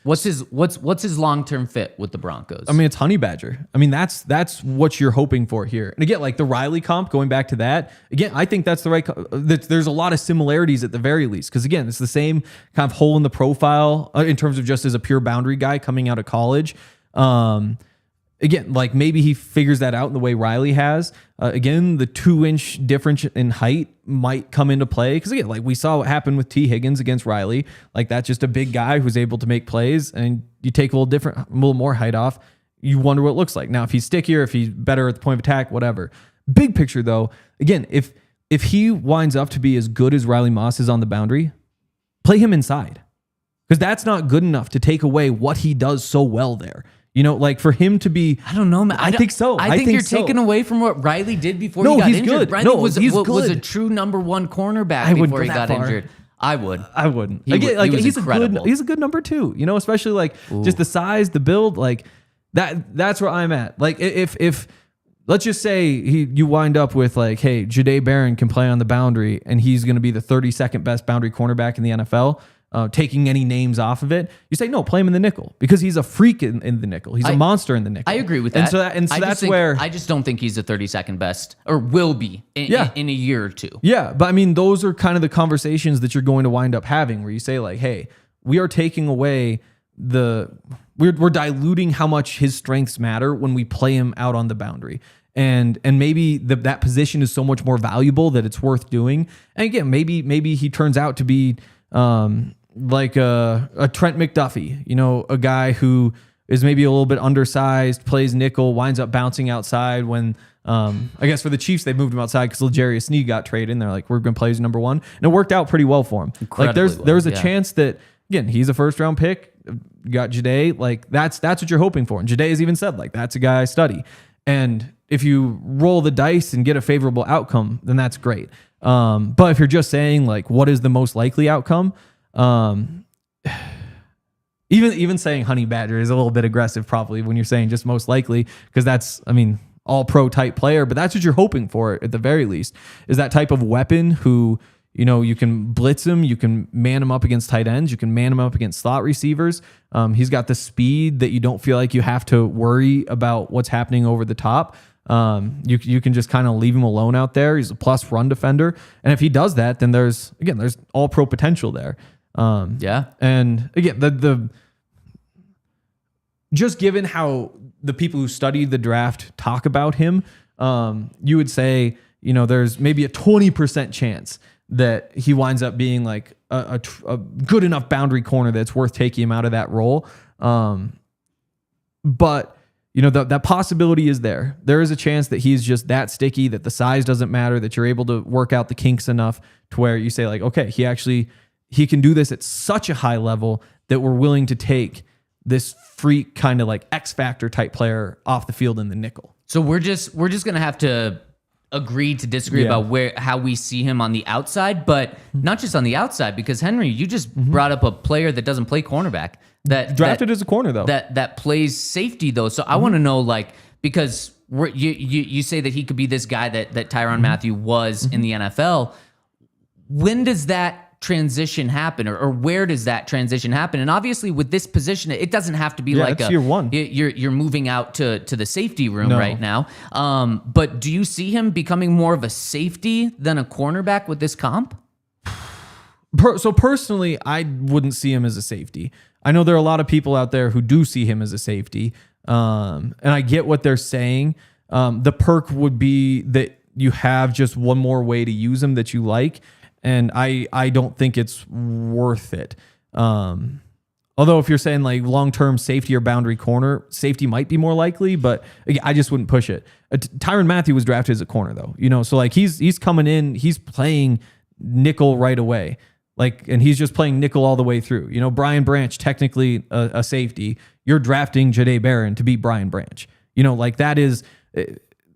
A: What's his long-term fit with the Broncos?
B: I mean, it's Honey Badger. I mean, that's what you're hoping for here. And again, like the Riley comp, going back to that, again, I think that's the right, there's a lot of similarities at the very least. Because again, it's the same kind of hole in the profile in terms of just as a pure boundary guy coming out of college. Again, like maybe he figures that out in the way Riley has. Again, the 2-inch difference in height might come into play. Because again, like we saw what happened with T. Higgins against Riley. Like that's just a big guy who's able to make plays, and you take a little more height off. You wonder what it looks like. Now, if he's stickier, if he's better at the point of attack, whatever. Big picture though, again, if he winds up to be as good as Riley Moss is on the boundary, play him inside. Because that's not good enough to take away what he does so well there. You know, like for him to be,
A: I don't know, man.
B: I think so.
A: I think you're taking away from what Riley did before he got injured.
B: Good.
A: Riley
B: No,
A: was
B: he's
A: was
B: good.
A: a true number one cornerback before he got injured. I wouldn't.
B: He's incredible. He's a good number 2. You know, especially like just the size, the build, like that. That's where I'm at. Like if let's just say you wind up with like, hey, Jahdae Barron can play on the boundary, and he's going to be the 32nd best boundary cornerback in the NFL. Taking any names off of it, you say no, play him in the nickel because he's a freak in the nickel. He's a monster in the nickel.
A: I agree with that.
B: And so that's where
A: I just don't think he's the 32nd best, or will be in a year or two.
B: Yeah, but I mean, those are kind of the conversations that you're going to wind up having, where you say like, hey, we are taking away we're diluting how much his strengths matter when we play him out on the boundary. And maybe that position is so much more valuable that it's worth doing. And again, maybe he turns out to be like a Trent McDuffie, a guy who is maybe a little bit undersized, plays nickel, winds up bouncing outside when I guess for the Chiefs, they moved him outside because L'Jarius Sneed got traded, and they're like, we're going to play as number one. And it worked out pretty well for him. There's a chance that, again, he's a first-round pick. You got Jahdae. Like, that's what you're hoping for. And Jahdae has even said, like, that's a guy I study. And if you roll the dice and get a favorable outcome, then that's great. But if you're just saying, like, what is the most likely outcome, even saying Honey Badger is a little bit aggressive probably when you're saying just most likely, because that's, all pro type player, but that's what you're hoping for at the very least, is that type of weapon who, you can blitz him, you can man him up against tight ends, you can man him up against slot receivers. He's got the speed that you don't feel like you have to worry about what's happening over the top. You can just kind of leave him alone out there. He's a plus run defender. And if he does that, then there's all pro potential there. And again, the just given how the people who studied the draft talk about him, you would say, there's maybe a 20% chance that he winds up being like a good enough boundary corner that's worth taking him out of that role. But that possibility is there. There is a chance that he's just that sticky, that the size doesn't matter, that you're able to work out the kinks enough to where you say, like, okay, he can do this at such a high level that we're willing to take this freak kind of like X Factor type player off the field in the nickel.
A: So we're just gonna have to agree to disagree about how we see him on the outside, but not just on the outside, because Henry, you just brought up a player that doesn't play cornerback, that
B: drafted as a corner though,
A: that plays safety though. So I want to know, like, because you say that he could be this guy that Tyrann Mathieu was in the NFL. When does that transition happen, or where does that transition happen? And obviously with this position, it doesn't have to be like
B: year one.
A: You're moving out to the safety room right now. But do you see him becoming more of a safety than a cornerback with this comp?
B: So personally, I wouldn't see him as a safety. I know there are a lot of people out there who do see him as a safety. And I get what they're saying. The perk would be that you have just one more way to use him that you like. And I don't think it's worth it. Although if you're saying like long-term safety or boundary corner, safety might be more likely, but again, I just wouldn't push it. Tyrann Mathieu was drafted as a corner though, so like he's coming in, he's playing nickel right away. Like, and he's just playing nickel all the way through. Brian Branch, technically a safety. You're drafting Jahdae Barron to be Brian Branch. Like that is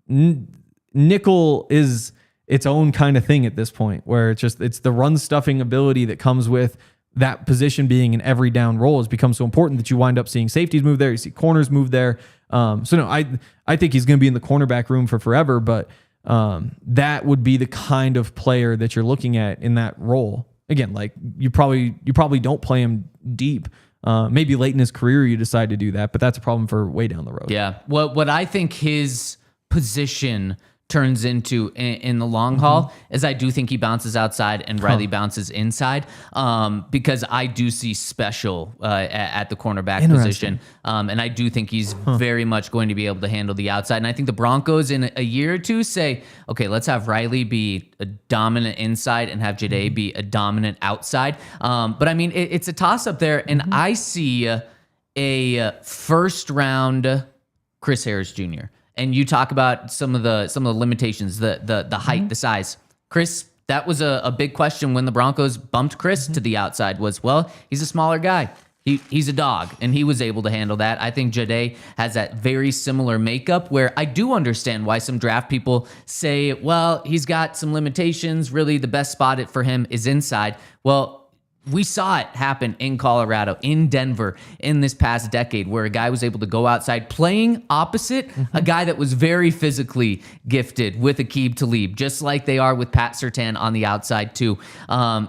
B: nickel is its own kind of thing at this point, where it's the run stuffing ability that comes with that position being an every down role has become so important that you wind up seeing safeties move there, you see corners move there. So no, I think he's going to be in the cornerback room for forever, but that would be the kind of player that you're looking at in that role. Again, like you probably don't play him deep. Maybe late in his career you decide to do that, but that's a problem for way down the road.
A: Yeah. What I think his position turns into in the long haul is I do think he bounces outside and Riley bounces inside, because I do see special at the cornerback position, and I do think he's very much going to be able to handle the outside. And I think the Broncos in a year or two say, okay, let's have Riley be a dominant inside and have Jahdae be a dominant outside. But I mean, it's a toss up there, and I see a first round Chris Harris Jr. And you talk about some of the limitations, the height, the size. Chris, that was a big question when the Broncos bumped Chris to the outside was, well, he's a smaller guy. He's a dog, and he was able to handle that. I think Jahdae has that very similar makeup where I do understand why some draft people say, well, he's got some limitations. Really, the best spot for him is inside. Well, we saw it happen in Colorado, in Denver, in this past decade, where a guy was able to go outside playing opposite a guy that was very physically gifted with Aqib Talib, just like they are with Pat Surtain on the outside too.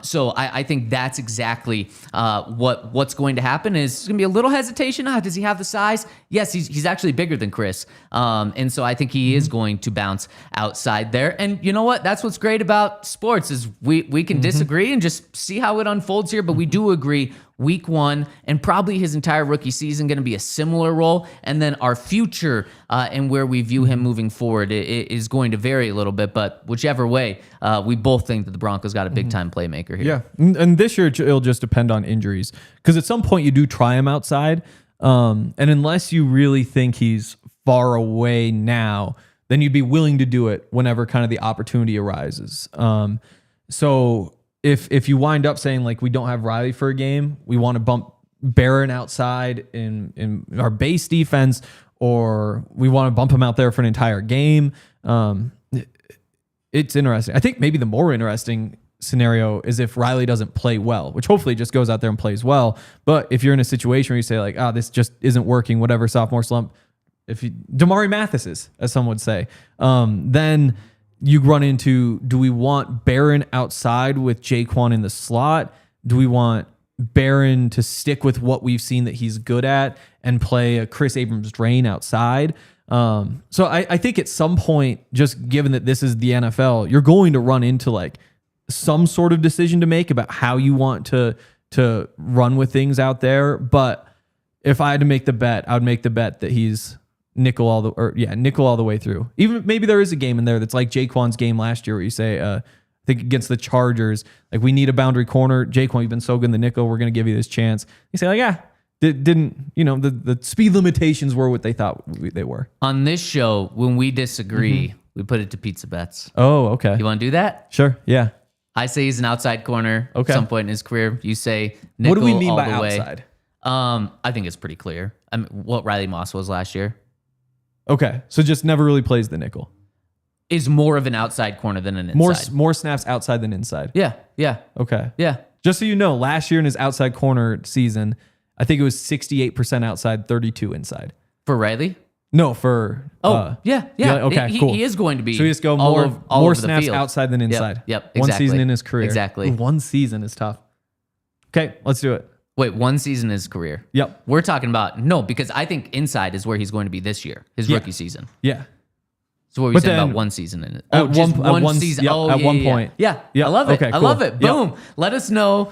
A: So I think that's exactly what's going to happen. Is it's going to be a little hesitation. Does he have the size? Yes, he's actually bigger than Chris. And so I think he is going to bounce outside there. And you know what? That's what's great about sports is we can disagree and just see how it unfolds Colts here, but we do agree week 1 and probably his entire rookie season going to be a similar role. And then our future and where we view him moving forward is going to vary a little bit. But whichever way, we both think that the Broncos got a big-time playmaker here.
B: Yeah, and this year it'll just depend on injuries. Because at some point you do try him outside. And unless you really think he's far away now, then you'd be willing to do it whenever kind of the opportunity arises. So if you wind up saying like we don't have Riley for a game, we want to bump Barron outside in our base defense, or we want to bump him out there for an entire game, it's interesting. I think maybe the more interesting scenario is if Riley doesn't play well, which hopefully just goes out there and plays well. But if you're in a situation where you say like, this just isn't working, whatever, sophomore slump, Damari Mathis's, as some would say, then you run into, do we want Barron outside with Ja'Quan in the slot? Do we want Barron to stick with what we've seen that he's good at and play a Chris Abrams drain outside? So I think at some point, just given that this is the NFL, you're going to run into like some sort of decision to make about how you want to run with things out there. But if I had to make the bet, I would make the bet that he's nickel all the way through. Even maybe there is a game in there that's like Ja'Quan's game last year where you say, I think against the Chargers, like we need a boundary corner. Ja'Quan, you've been so good in the nickel. We're going to give you this chance. You say like, the speed limitations were what they thought they were.
A: On this show, when we disagree, we put it to pizza bets.
B: Oh, okay.
A: You want to do that?
B: Sure. Yeah.
A: I say he's an outside corner at some point in his career. You say nickel
B: what do we mean
A: all
B: by
A: the way.
B: outside?
A: I think it's pretty clear. I mean, what Riley Moss was last year.
B: Okay, so just never really plays the nickel.
A: Is more of an outside corner than an inside.
B: More snaps outside than inside.
A: Yeah.
B: Okay.
A: Yeah.
B: Just so you know, last year in his outside corner season, I think it was 68% outside, 32 inside.
A: For Riley?
B: No, for...
A: yeah.
B: Okay, cool.
A: He is going to be
B: so he just go
A: all
B: more
A: over
B: snaps
A: the field.
B: outside than inside.
A: Yep, exactly.
B: One season in his career.
A: Exactly.
B: Ooh, one season is tough. Okay, let's do it.
A: Wait, one season in his career.
B: Yep.
A: We're talking about, no, because I think inside is where he's going to be this year, his rookie season.
B: Yeah.
A: So what were you saying about one season in it? Oh, just one season.
B: Yep, at one point.
A: Yeah. I love it.
B: Okay,
A: I love it.
B: cool.
A: Boom. Let us know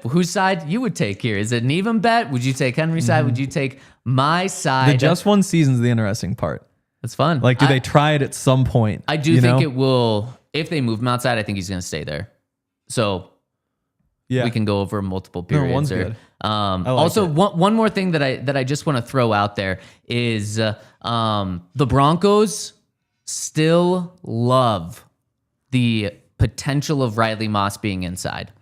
A: whose side you would take here. Is it an even bet? Would you take Henry's side? Would you take my side?
B: The just one season's the interesting part.
A: That's fun.
B: Like, do they try it at some point?
A: I do think it will. If they move him outside, I think he's going to stay there. So we can go over multiple periods.
B: No, one's good.
A: Also, one more thing that I just want to throw out there is the Broncos still love the potential of Riley Moss being inside.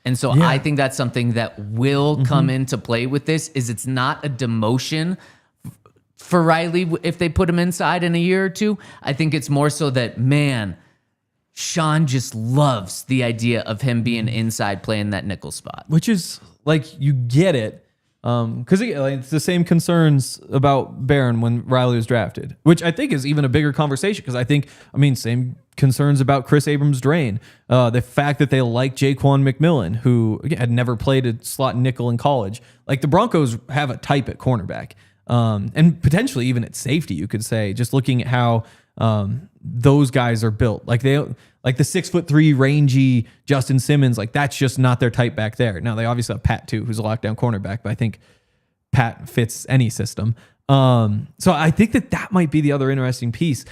A: And so I think that's something that will come into play with this. Is it's not a demotion for Riley if they put him inside in a year or two. I think it's more so that, man, Sean just loves the idea of him being inside playing that nickel spot.
B: Which is like, you get it. Because it's the same concerns about Barron when Riley was drafted, which I think is even a bigger conversation. Because same concerns about Chris Abrams' drain. The fact that they like Ja'Quan McMillian, who again, had never played a slot nickel in college. Like the Broncos have a type at cornerback, and potentially even at safety, you could say, just looking at how those guys are built. Like the 6'3" rangy Justin Simmons, like that's just not their type back there. Now they obviously have Pat too, who's a lockdown cornerback, but I think Pat fits any system. So I think that might be the other interesting piece.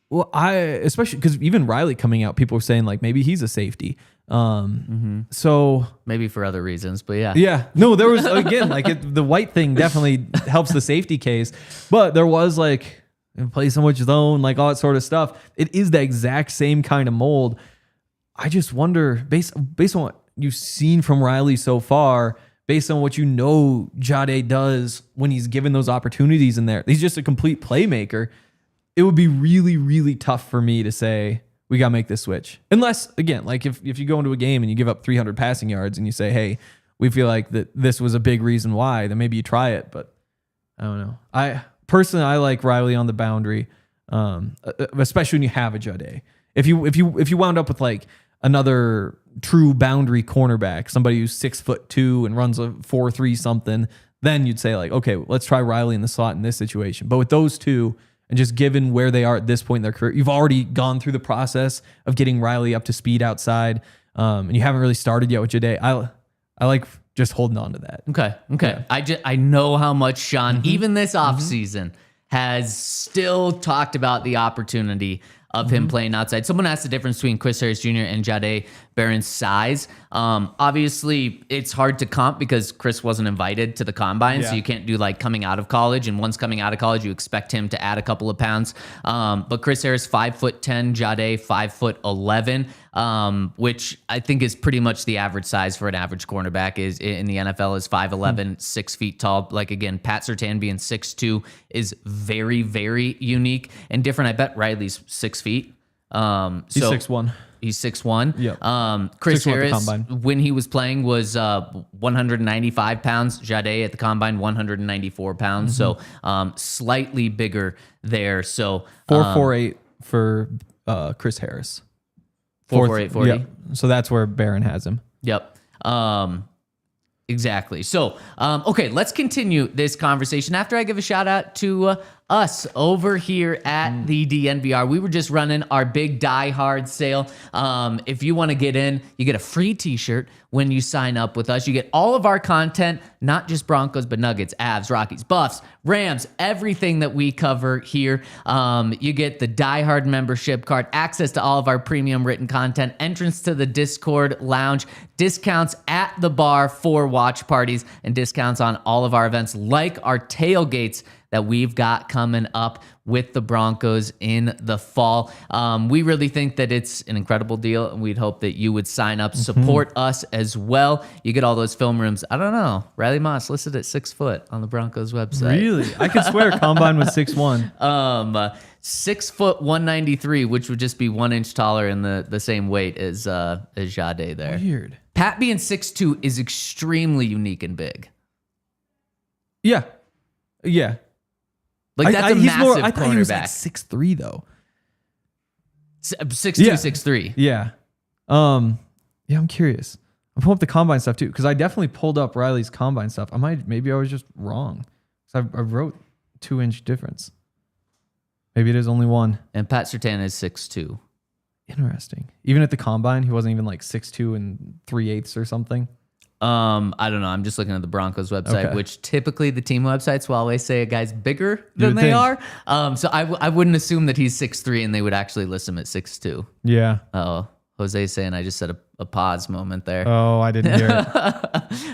B: Well, especially because even Riley coming out, people were saying like maybe he's a safety. So
A: maybe for other reasons, but yeah.
B: Yeah. No, there was again the white thing definitely helps the safety case, but there was like play so much zone, like all that sort of stuff. It is the exact same kind of mold. I just wonder, based on what you've seen from Riley so far, based on what you know Jahdae does when he's given those opportunities in there, he's just a complete playmaker. It would be really, really tough for me to say, we got to make this switch. Unless, again, like if you go into a game and you give up 300 passing yards and you say, hey, we feel like that this was a big reason why, then maybe you try it. But I don't know. Personally, I like Riley on the boundary, especially when you have a Jahdae. If you wound up with like another true boundary cornerback, somebody who's 6'2" and runs a 4.3 something, then you'd say like, okay, let's try Riley in the slot in this situation. But with those two, and just given where they are at this point in their career, you've already gone through the process of getting Riley up to speed outside. and you haven't really started yet with Jahdae, I like just holding on to that.
A: Okay. Yeah. I know how much Sean, even this offseason, has still talked about the opportunity of him playing outside. Someone asked the difference between Chris Harris Jr. and Jahdae Barron's size. Obviously, it's hard to comp because Chris wasn't invited to the combine, so you can't do like coming out of college. And once coming out of college, you expect him to add a couple of pounds. But Chris Harris, 5'10", Jahdae 5'11", which I think is pretty much the average size for an average cornerback is in the NFL is 5'11", 6 feet tall. Like again, Pat Surtain being 6'2" is very, very unique and different. I bet Riley's 6 feet.
B: He's 6'1".
A: He's 6'1".
B: Yep.
A: Chris
B: 6'1" at the
A: Harris,
B: combine.
A: when he was playing, was 195 pounds. Jahdae at the combine, 194 pounds. So slightly bigger there. So
B: 4'4", for Chris Harris.
A: 4'4", 40.
B: Yep. So that's where Barron has him.
A: Yep. Exactly. So, okay, let's continue this conversation after I give a shout out to us over here at the DNVR. We were just running our big Die Hard sale. If you want to get in, you get a free t-shirt when you sign up with us. You get all of our content, not just Broncos, but Nuggets, Avs, Rockies, Buffs, Rams, everything that we cover here. You get the Die Hard membership card, access to all of our premium written content, entrance to the Discord lounge, discounts at the bar for watch parties, and discounts on all of our events like our tailgates that we've got coming up with the Broncos in the fall. We really think that it's an incredible deal, and we'd hope that you would sign up, support us as well. You get all those film rooms. I don't know. Riley Moss listed at 6 foot on the Broncos website.
B: Really? I could swear Combine was 6'1".
A: 6 foot 193, which would just be 1 inch taller and the same weight as Jahdae there.
B: Weird.
A: Pat being 6'2" is extremely unique and big.
B: Yeah.
A: Like that's a massive
B: I thought he was like
A: cornerback.
B: 6'3" though.
A: 6'2", 6'3".
B: Yeah. Yeah, I'm curious. I'm pulling up the combine stuff too, because I definitely pulled up Riley's combine stuff. Maybe I was just wrong. So I wrote 2 inch difference. Maybe it is only 1.
A: And Pat Surtain is 6'2".
B: Interesting. Even at the combine, he wasn't even like 6'2" and 3/8 or something.
A: I don't know. I'm just looking at the Broncos website,
B: Okay.
A: which typically the team websites will always say a guy's bigger than they
B: think.
A: are. So I wouldn't assume that he's 6'3", and they would actually list him at 6'2".
B: Yeah.
A: Oh, Jose's saying I just said a pause moment there.
B: Oh, I didn't hear it.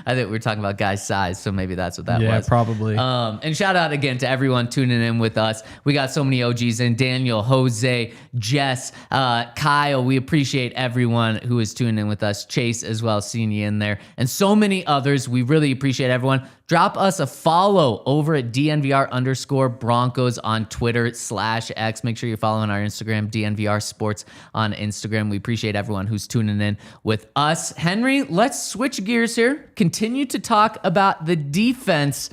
A: I think we were talking about guys' size, so maybe that's what that
B: Yeah,
A: was.
B: probably.
A: And shout out again to everyone tuning in with us. We got so many OGs in. Daniel, Jose, Jess, Kyle. We appreciate everyone who is tuning in with us. Chase as well, seeing you in there. And so many others. We really appreciate everyone. Drop us a follow over at DNVR_Broncos on Twitter/X. Make sure you're following our Instagram, DNVR Sports on Instagram. We appreciate everyone who's tuning in with us. Henry, let's switch gears here. Continue to talk about the defense,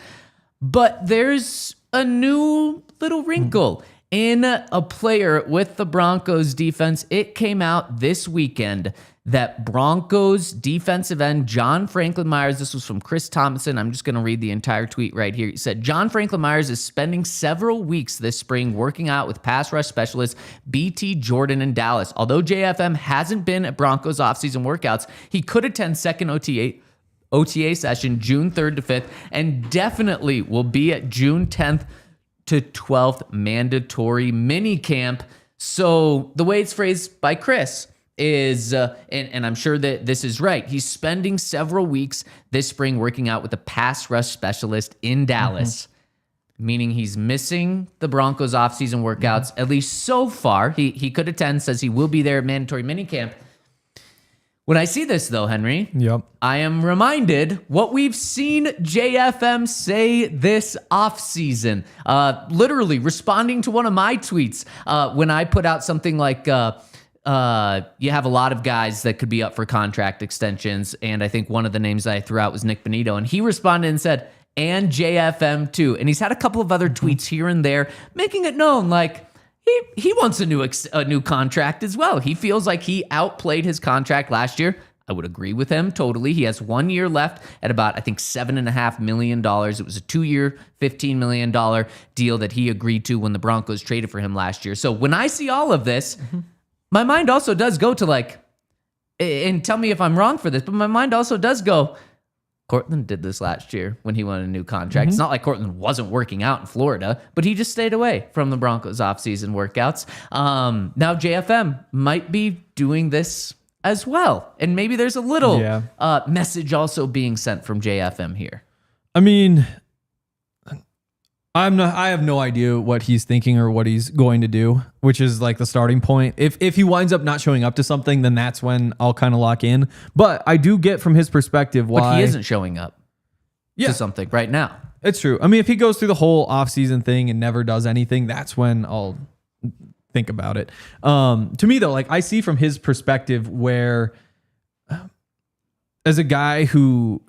A: but there's a new little wrinkle in a player with the Broncos defense. It came out this weekend that Broncos defensive end John Franklin Myers, this was from Chris Thompson, I'm just going to read the entire tweet right here. He said, John Franklin Myers is spending several weeks this spring working out with pass rush specialist BT Jordan in Dallas. Although JFM hasn't been at Broncos offseason workouts, he could attend second OTA session June 3rd to 5th and definitely will be at June 10th to 12th mandatory mini camp. So the way it's phrased by Chris is, and I'm sure that this is right, he's spending several weeks this spring working out with a pass rush specialist in Dallas, meaning he's missing the Broncos offseason workouts, at least so far. He could attend, says he will be there at mandatory minicamp. When I see this, though, Henry, I am reminded what we've seen JFM say this offseason, literally responding to one of my tweets when I put out something like, you have a lot of guys that could be up for contract extensions, and I think one of the names that I threw out was Nick Bonito, and he responded and said, and JFM too. And he's had a couple of other tweets here and there making it known, like, he wants a new contract as well. He feels like he outplayed his contract last year. I would agree with him totally. He has 1 year left at about, I think, $7.5 million. It was a 2-year, $15 million deal that he agreed to when the Broncos traded for him last year. So when I see all of this, my mind also does go to, like, and tell me if I'm wrong for this, but my mind also does go, Cortland did this last year when he won a new contract. It's not like Cortland wasn't working out in Florida, but he just stayed away from the Broncos offseason workouts. Now JFM might be doing this as well. And maybe there's a little message also being sent from JFM here.
B: I mean, I have no idea what he's thinking or what he's going to do, which is like the starting point. If he winds up not showing up to something, then that's when I'll kind of lock in. But I do get from his perspective why
A: but he isn't showing up to something right now.
B: It's true. I mean, if he goes through the whole offseason thing and never does anything, that's when I'll think about it. To me though, like I see from his perspective where as a guy who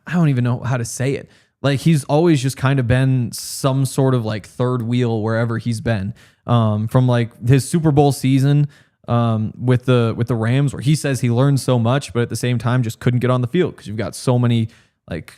B: I don't even know how to say it. Like he's always just kind of been some sort of like third wheel wherever he's been. From like his Super Bowl season with the Rams, where he says he learned so much, but at the same time just couldn't get on the field because you've got so many like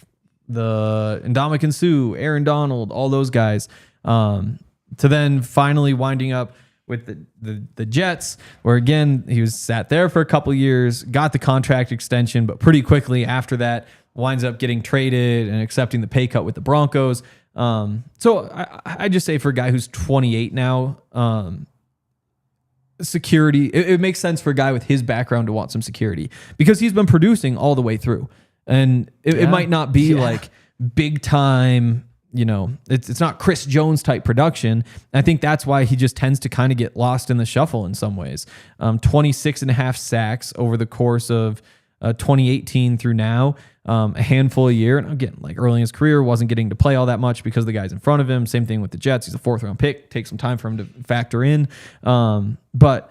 B: the Ndamukong Suh, Aaron Donald, all those guys. To then finally winding up with the Jets, where again he was sat there for a couple years, got the contract extension, but pretty quickly after that winds up getting traded and accepting the pay cut with the Broncos. So I just say for a guy who's 28 now, security, it makes sense for a guy with his background to want some security because he's been producing all the way through. And it might not be like big time, you know, it's not Chris Jones type production. I think that's why he just tends to kind of get lost in the shuffle in some ways. 26 and a half sacks over the course of 2018 through now. A handful a year. And again, like early in his career, wasn't getting to play all that much because the guys in front of him. Same thing with the Jets. He's a 4th round pick. Takes some time for him to factor in. But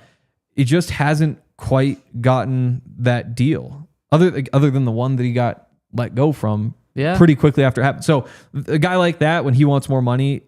B: he just hasn't quite gotten that deal other than the one that he got let go from pretty quickly after it happened. So a guy like that, when he wants more money,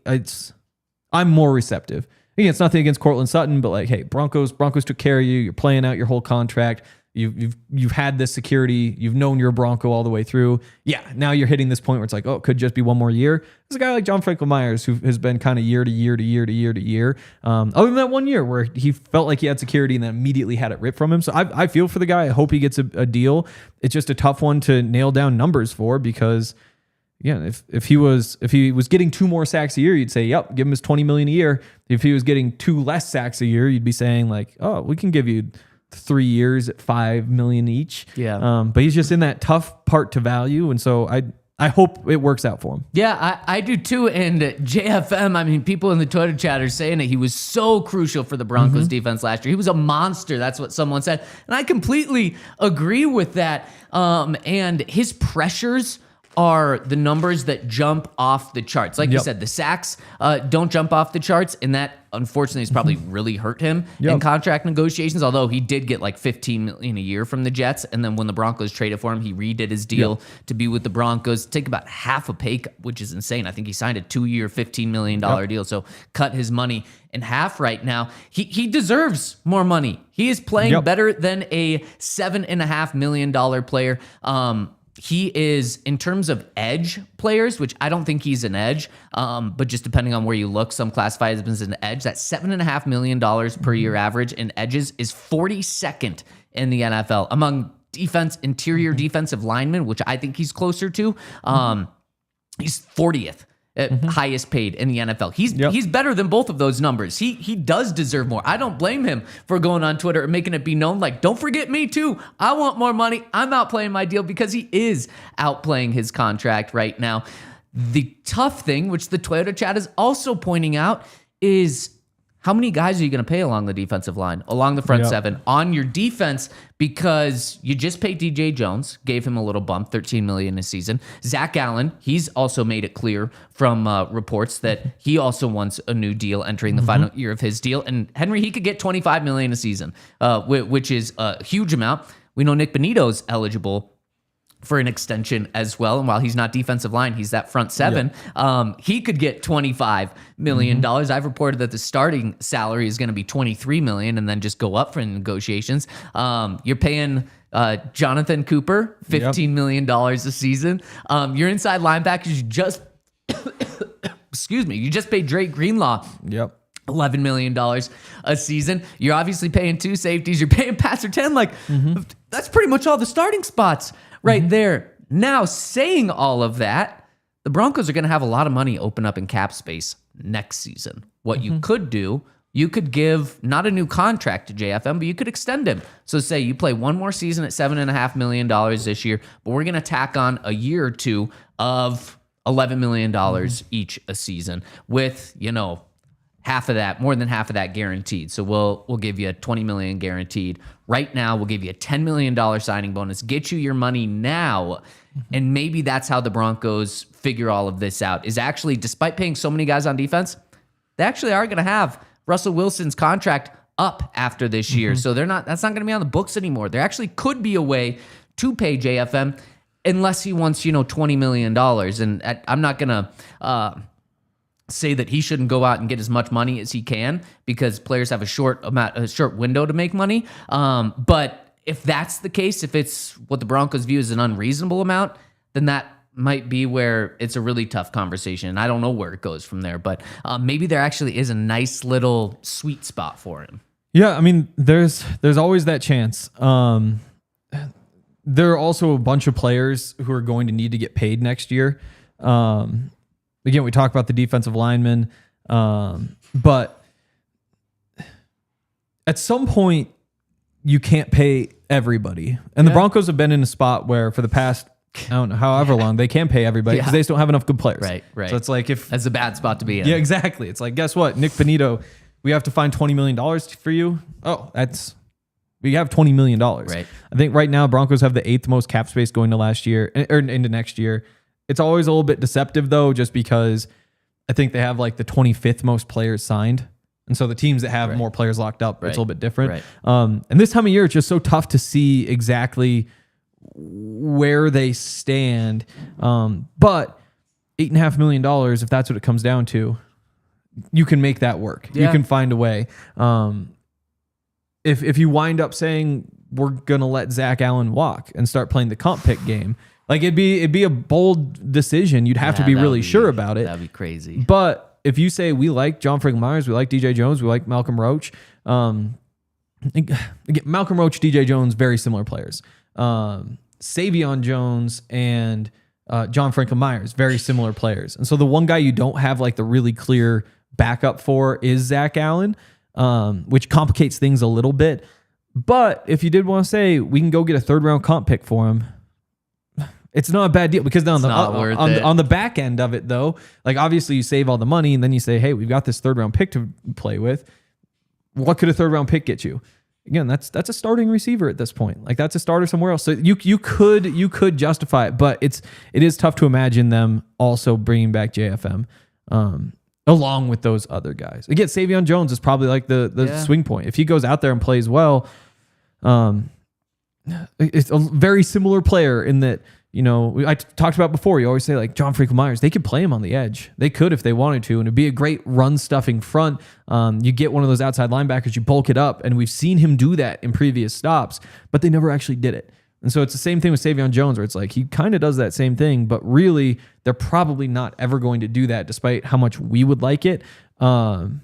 B: I'm more receptive. Again, it's nothing against Cortland Sutton, but like, hey, Broncos took care of you. You're playing out your whole contract. You've had this security. You've known you're a Bronco all the way through. Yeah, now you're hitting this point where it's like, oh, it could just be one more year. There's a guy like John Franklin Myers who has been kind of year to year to year to year to year. Other than that 1 year where he felt like he had security and then immediately had it ripped from him. So I feel for the guy. I hope he gets a deal. It's just a tough one to nail down numbers for because, yeah, if he was getting 2 more sacks a year, you'd say, yep, give him his $20 million a year. If he was getting 2 less sacks a year, you'd be saying like, oh, we can give you 3 years at $5 million each.
A: Yeah.
B: But he's just in that tough part to value. And so I hope it works out for him.
A: Yeah, I do too. And JFM, I mean, people in the Twitter chat are saying that he was so crucial for the Broncos defense last year. He was a monster. That's what someone said. And I completely agree with that. And his pressures are the numbers that jump off the charts. Like you said, the sacks don't jump off the charts, and that unfortunately has probably really hurt him in contract negotiations, although he did get like $15 million a year from the Jets, and then when the Broncos traded for him, he redid his deal to be with the Broncos, take about half a pay cut, which is insane. I think he signed a 2-year, $15 million deal, so cut his money in half right now. He deserves more money. He is playing better than a $7.5 million player. He is, in terms of edge players, which I don't think he's an edge, but just depending on where you look, some classify him as an edge. That $7.5 million per year average in edges is 42nd in the NFL among interior defensive linemen, which I think he's closer to. He's 40th. Highest paid in the NFL. He's better than both of those numbers. He does deserve more. I don't blame him for going on Twitter and making it be known like, don't forget me too. I want more money. I'm outplaying my deal, because he is outplaying his contract right now. The tough thing, which the Twitter chat is also pointing out, is how many guys are you going to pay along the defensive line, along the front seven, on your defense? Because you just paid DJ Jones, gave him a little bump, $13 million this season. Zach Allen, he's also made it clear from reports that he also wants a new deal entering the final year of his deal. And Henry, he could get $25 million a season, which is a huge amount. We know Nick Benito's eligible for an extension as well. And while he's not defensive line, he's that front seven. He could get $25 million. I've reported that the starting salary is going to be $23 million and then just go up for negotiations. You're paying Jonathan Cooper $15 million a season. Your inside linebackers, you just, excuse me, you just paid Drake Greenlaw. $11 million a season. You're obviously paying 2 safeties. You're paying Pat Surtain. Like, that's pretty much all the starting spots right there. Now, saying all of that, the Broncos are going to have a lot of money open up in cap space next season. What you could do, you could give not a new contract to JFM, but you could extend him. So say you play one more season at $7.5 million this year, but we're going to tack on a year or two of $11 million each a season with, half of that, more than half of that guaranteed. So we'll give you a $20 million guaranteed. Right now, we'll give you a $10 million signing bonus, get you your money now. And maybe that's how the Broncos figure all of this out, is actually, despite paying so many guys on defense, they actually are going to have Russell Wilson's contract up after this year. So that's not going to be on the books anymore. There actually could be a way to pay JFM unless he wants, $20 million. And I'm not going to say that he shouldn't go out and get as much money as he can, because players have a short window to make money. But if that's the case, if it's what the Broncos view as an unreasonable amount, then that might be where it's a really tough conversation. I don't know where it goes from there, but maybe there actually is a nice little sweet spot for him.
B: Yeah, I mean, there's always that chance. There are also a bunch of players who are going to need to get paid next year. Again, we talk about the defensive linemen, but at some point, you can't pay everybody. And the Broncos have been in a spot where for the past, I don't know, however long, they can pay everybody because they just don't have enough good players.
A: Right.
B: So it's like if...
A: That's a bad spot to be in.
B: Yeah, exactly. It's like, guess what? Nick Benito, we have to find $20 million for you. Oh, we have $20 million.
A: Right.
B: I think right now Broncos have the 8th most cap space going to last year or into next year. It's always a little bit deceptive though, just because I think they have like the 25th most players signed. And so the teams that have more players locked up, it's a little bit different. And this time of year, it's just so tough to see exactly where they stand. But $8.5 million, if that's what it comes down to, you can make that work. Yeah. You can find a way. If you wind up saying we're gonna let Zach Allen walk and start playing the comp pick game, like it'd be a bold decision. You'd have to be really sure about it.
A: That'd be crazy.
B: But if you say we like John Franklin Myers, we like DJ Jones, we like Malcolm Roach. Again, Malcolm Roach, DJ Jones, very similar players. Savion Jones and John Franklin Myers, very similar players. And so the one guy you don't have like the really clear backup for is Zach Allen, which complicates things a little bit. But if you did want to say we can go get a 3rd round comp pick for him, it's not a bad deal, because on the back end of it though, like obviously you save all the money and then you say, hey, we've got this 3rd round pick to play with. What could a 3rd round pick get you? Again, that's a starting receiver at this point. Like that's a starter somewhere else. So you could justify it, but it is tough to imagine them also bringing back JFM along with those other guys. Again, Savion Jones is probably like the swing point. If he goes out there and plays well, it's a very similar player in that, I talked about before, you always say like John Franklin Myers, they could play him on the edge. They could if they wanted to, and it'd be a great run stuffing front. You get one of those outside linebackers, you bulk it up, and we've seen him do that in previous stops, but they never actually did it. And so it's the same thing with Savion Jones, where it's like he kind of does that same thing, but really they're probably not ever going to do that despite how much we would like it. And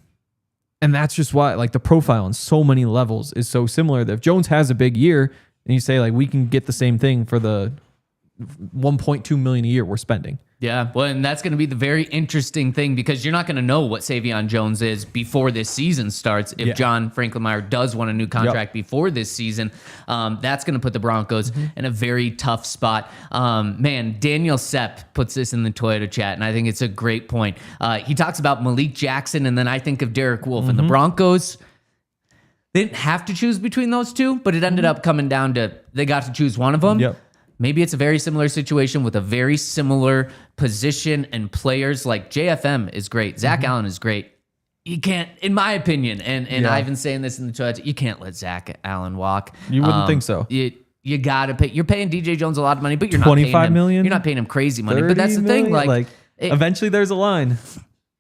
B: that's just why like the profile on so many levels is so similar that if Jones has a big year and you say like we can get the same thing for the $1.2 million a year we're spending.
A: Yeah, well, and that's going to be the very interesting thing, because you're not going to know what Savion Jones is before this season starts. If John Franklin Myers does want a new contract before this season, that's going to put the Broncos in a very tough spot. Man, Daniel Sepp puts this in the Toyota chat, and I think it's a great point. He talks about Malik Jackson, and then I think of Derek Wolfe. And the Broncos, they didn't have to choose between those two, but it ended up coming down to they got to choose one of them.
B: Yep.
A: Maybe it's a very similar situation with a very similar position and players. Like JFM is great. Zach Allen is great. You can't, in my opinion, and I've been saying this in the chat, you can't let Zach Allen walk.
B: You wouldn't think so.
A: You got to pay. You're paying DJ Jones a lot of money, but you're not paying
B: $25
A: him.
B: million?
A: You're not paying him crazy money. But that's the thing. Like
B: eventually there's a line.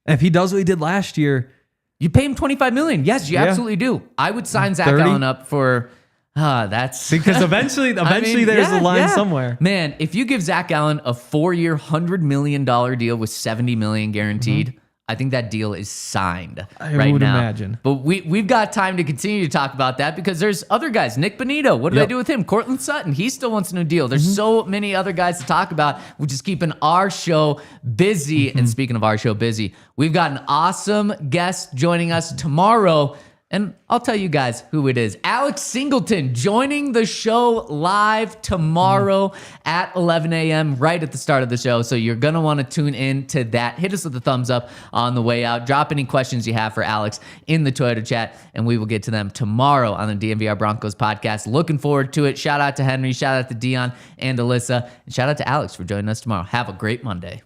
B: And if he does what he did last year,
A: you pay him $25 million. Yes, you absolutely do. I would sign Zach Allen up for... that's
B: because eventually there's a line somewhere.
A: Man, if you give Zach Allen a 4-year, $100 million deal with $70 million guaranteed, I think that deal is signed
B: I
A: right
B: would
A: now.
B: imagine.
A: But we've got time to continue to talk about that because there's other guys. Nick Bonito, what do they do with him? Cortland Sutton, he still wants a new deal. There's so many other guys to talk about, which is keeping our show busy. And speaking of our show busy, we've got an awesome guest joining us tomorrow. And I'll tell you guys who it is. Alex Singleton joining the show live tomorrow at 11 a.m. right at the start of the show. So you're going to want to tune in to that. Hit us with a thumbs up on the way out. Drop any questions you have for Alex in the Toyota chat, and we will get to them tomorrow on the DNVR Broncos podcast. Looking forward to it. Shout out to Henry. Shout out to Dion and Alyssa. And shout out to Alex for joining us tomorrow. Have a great Monday.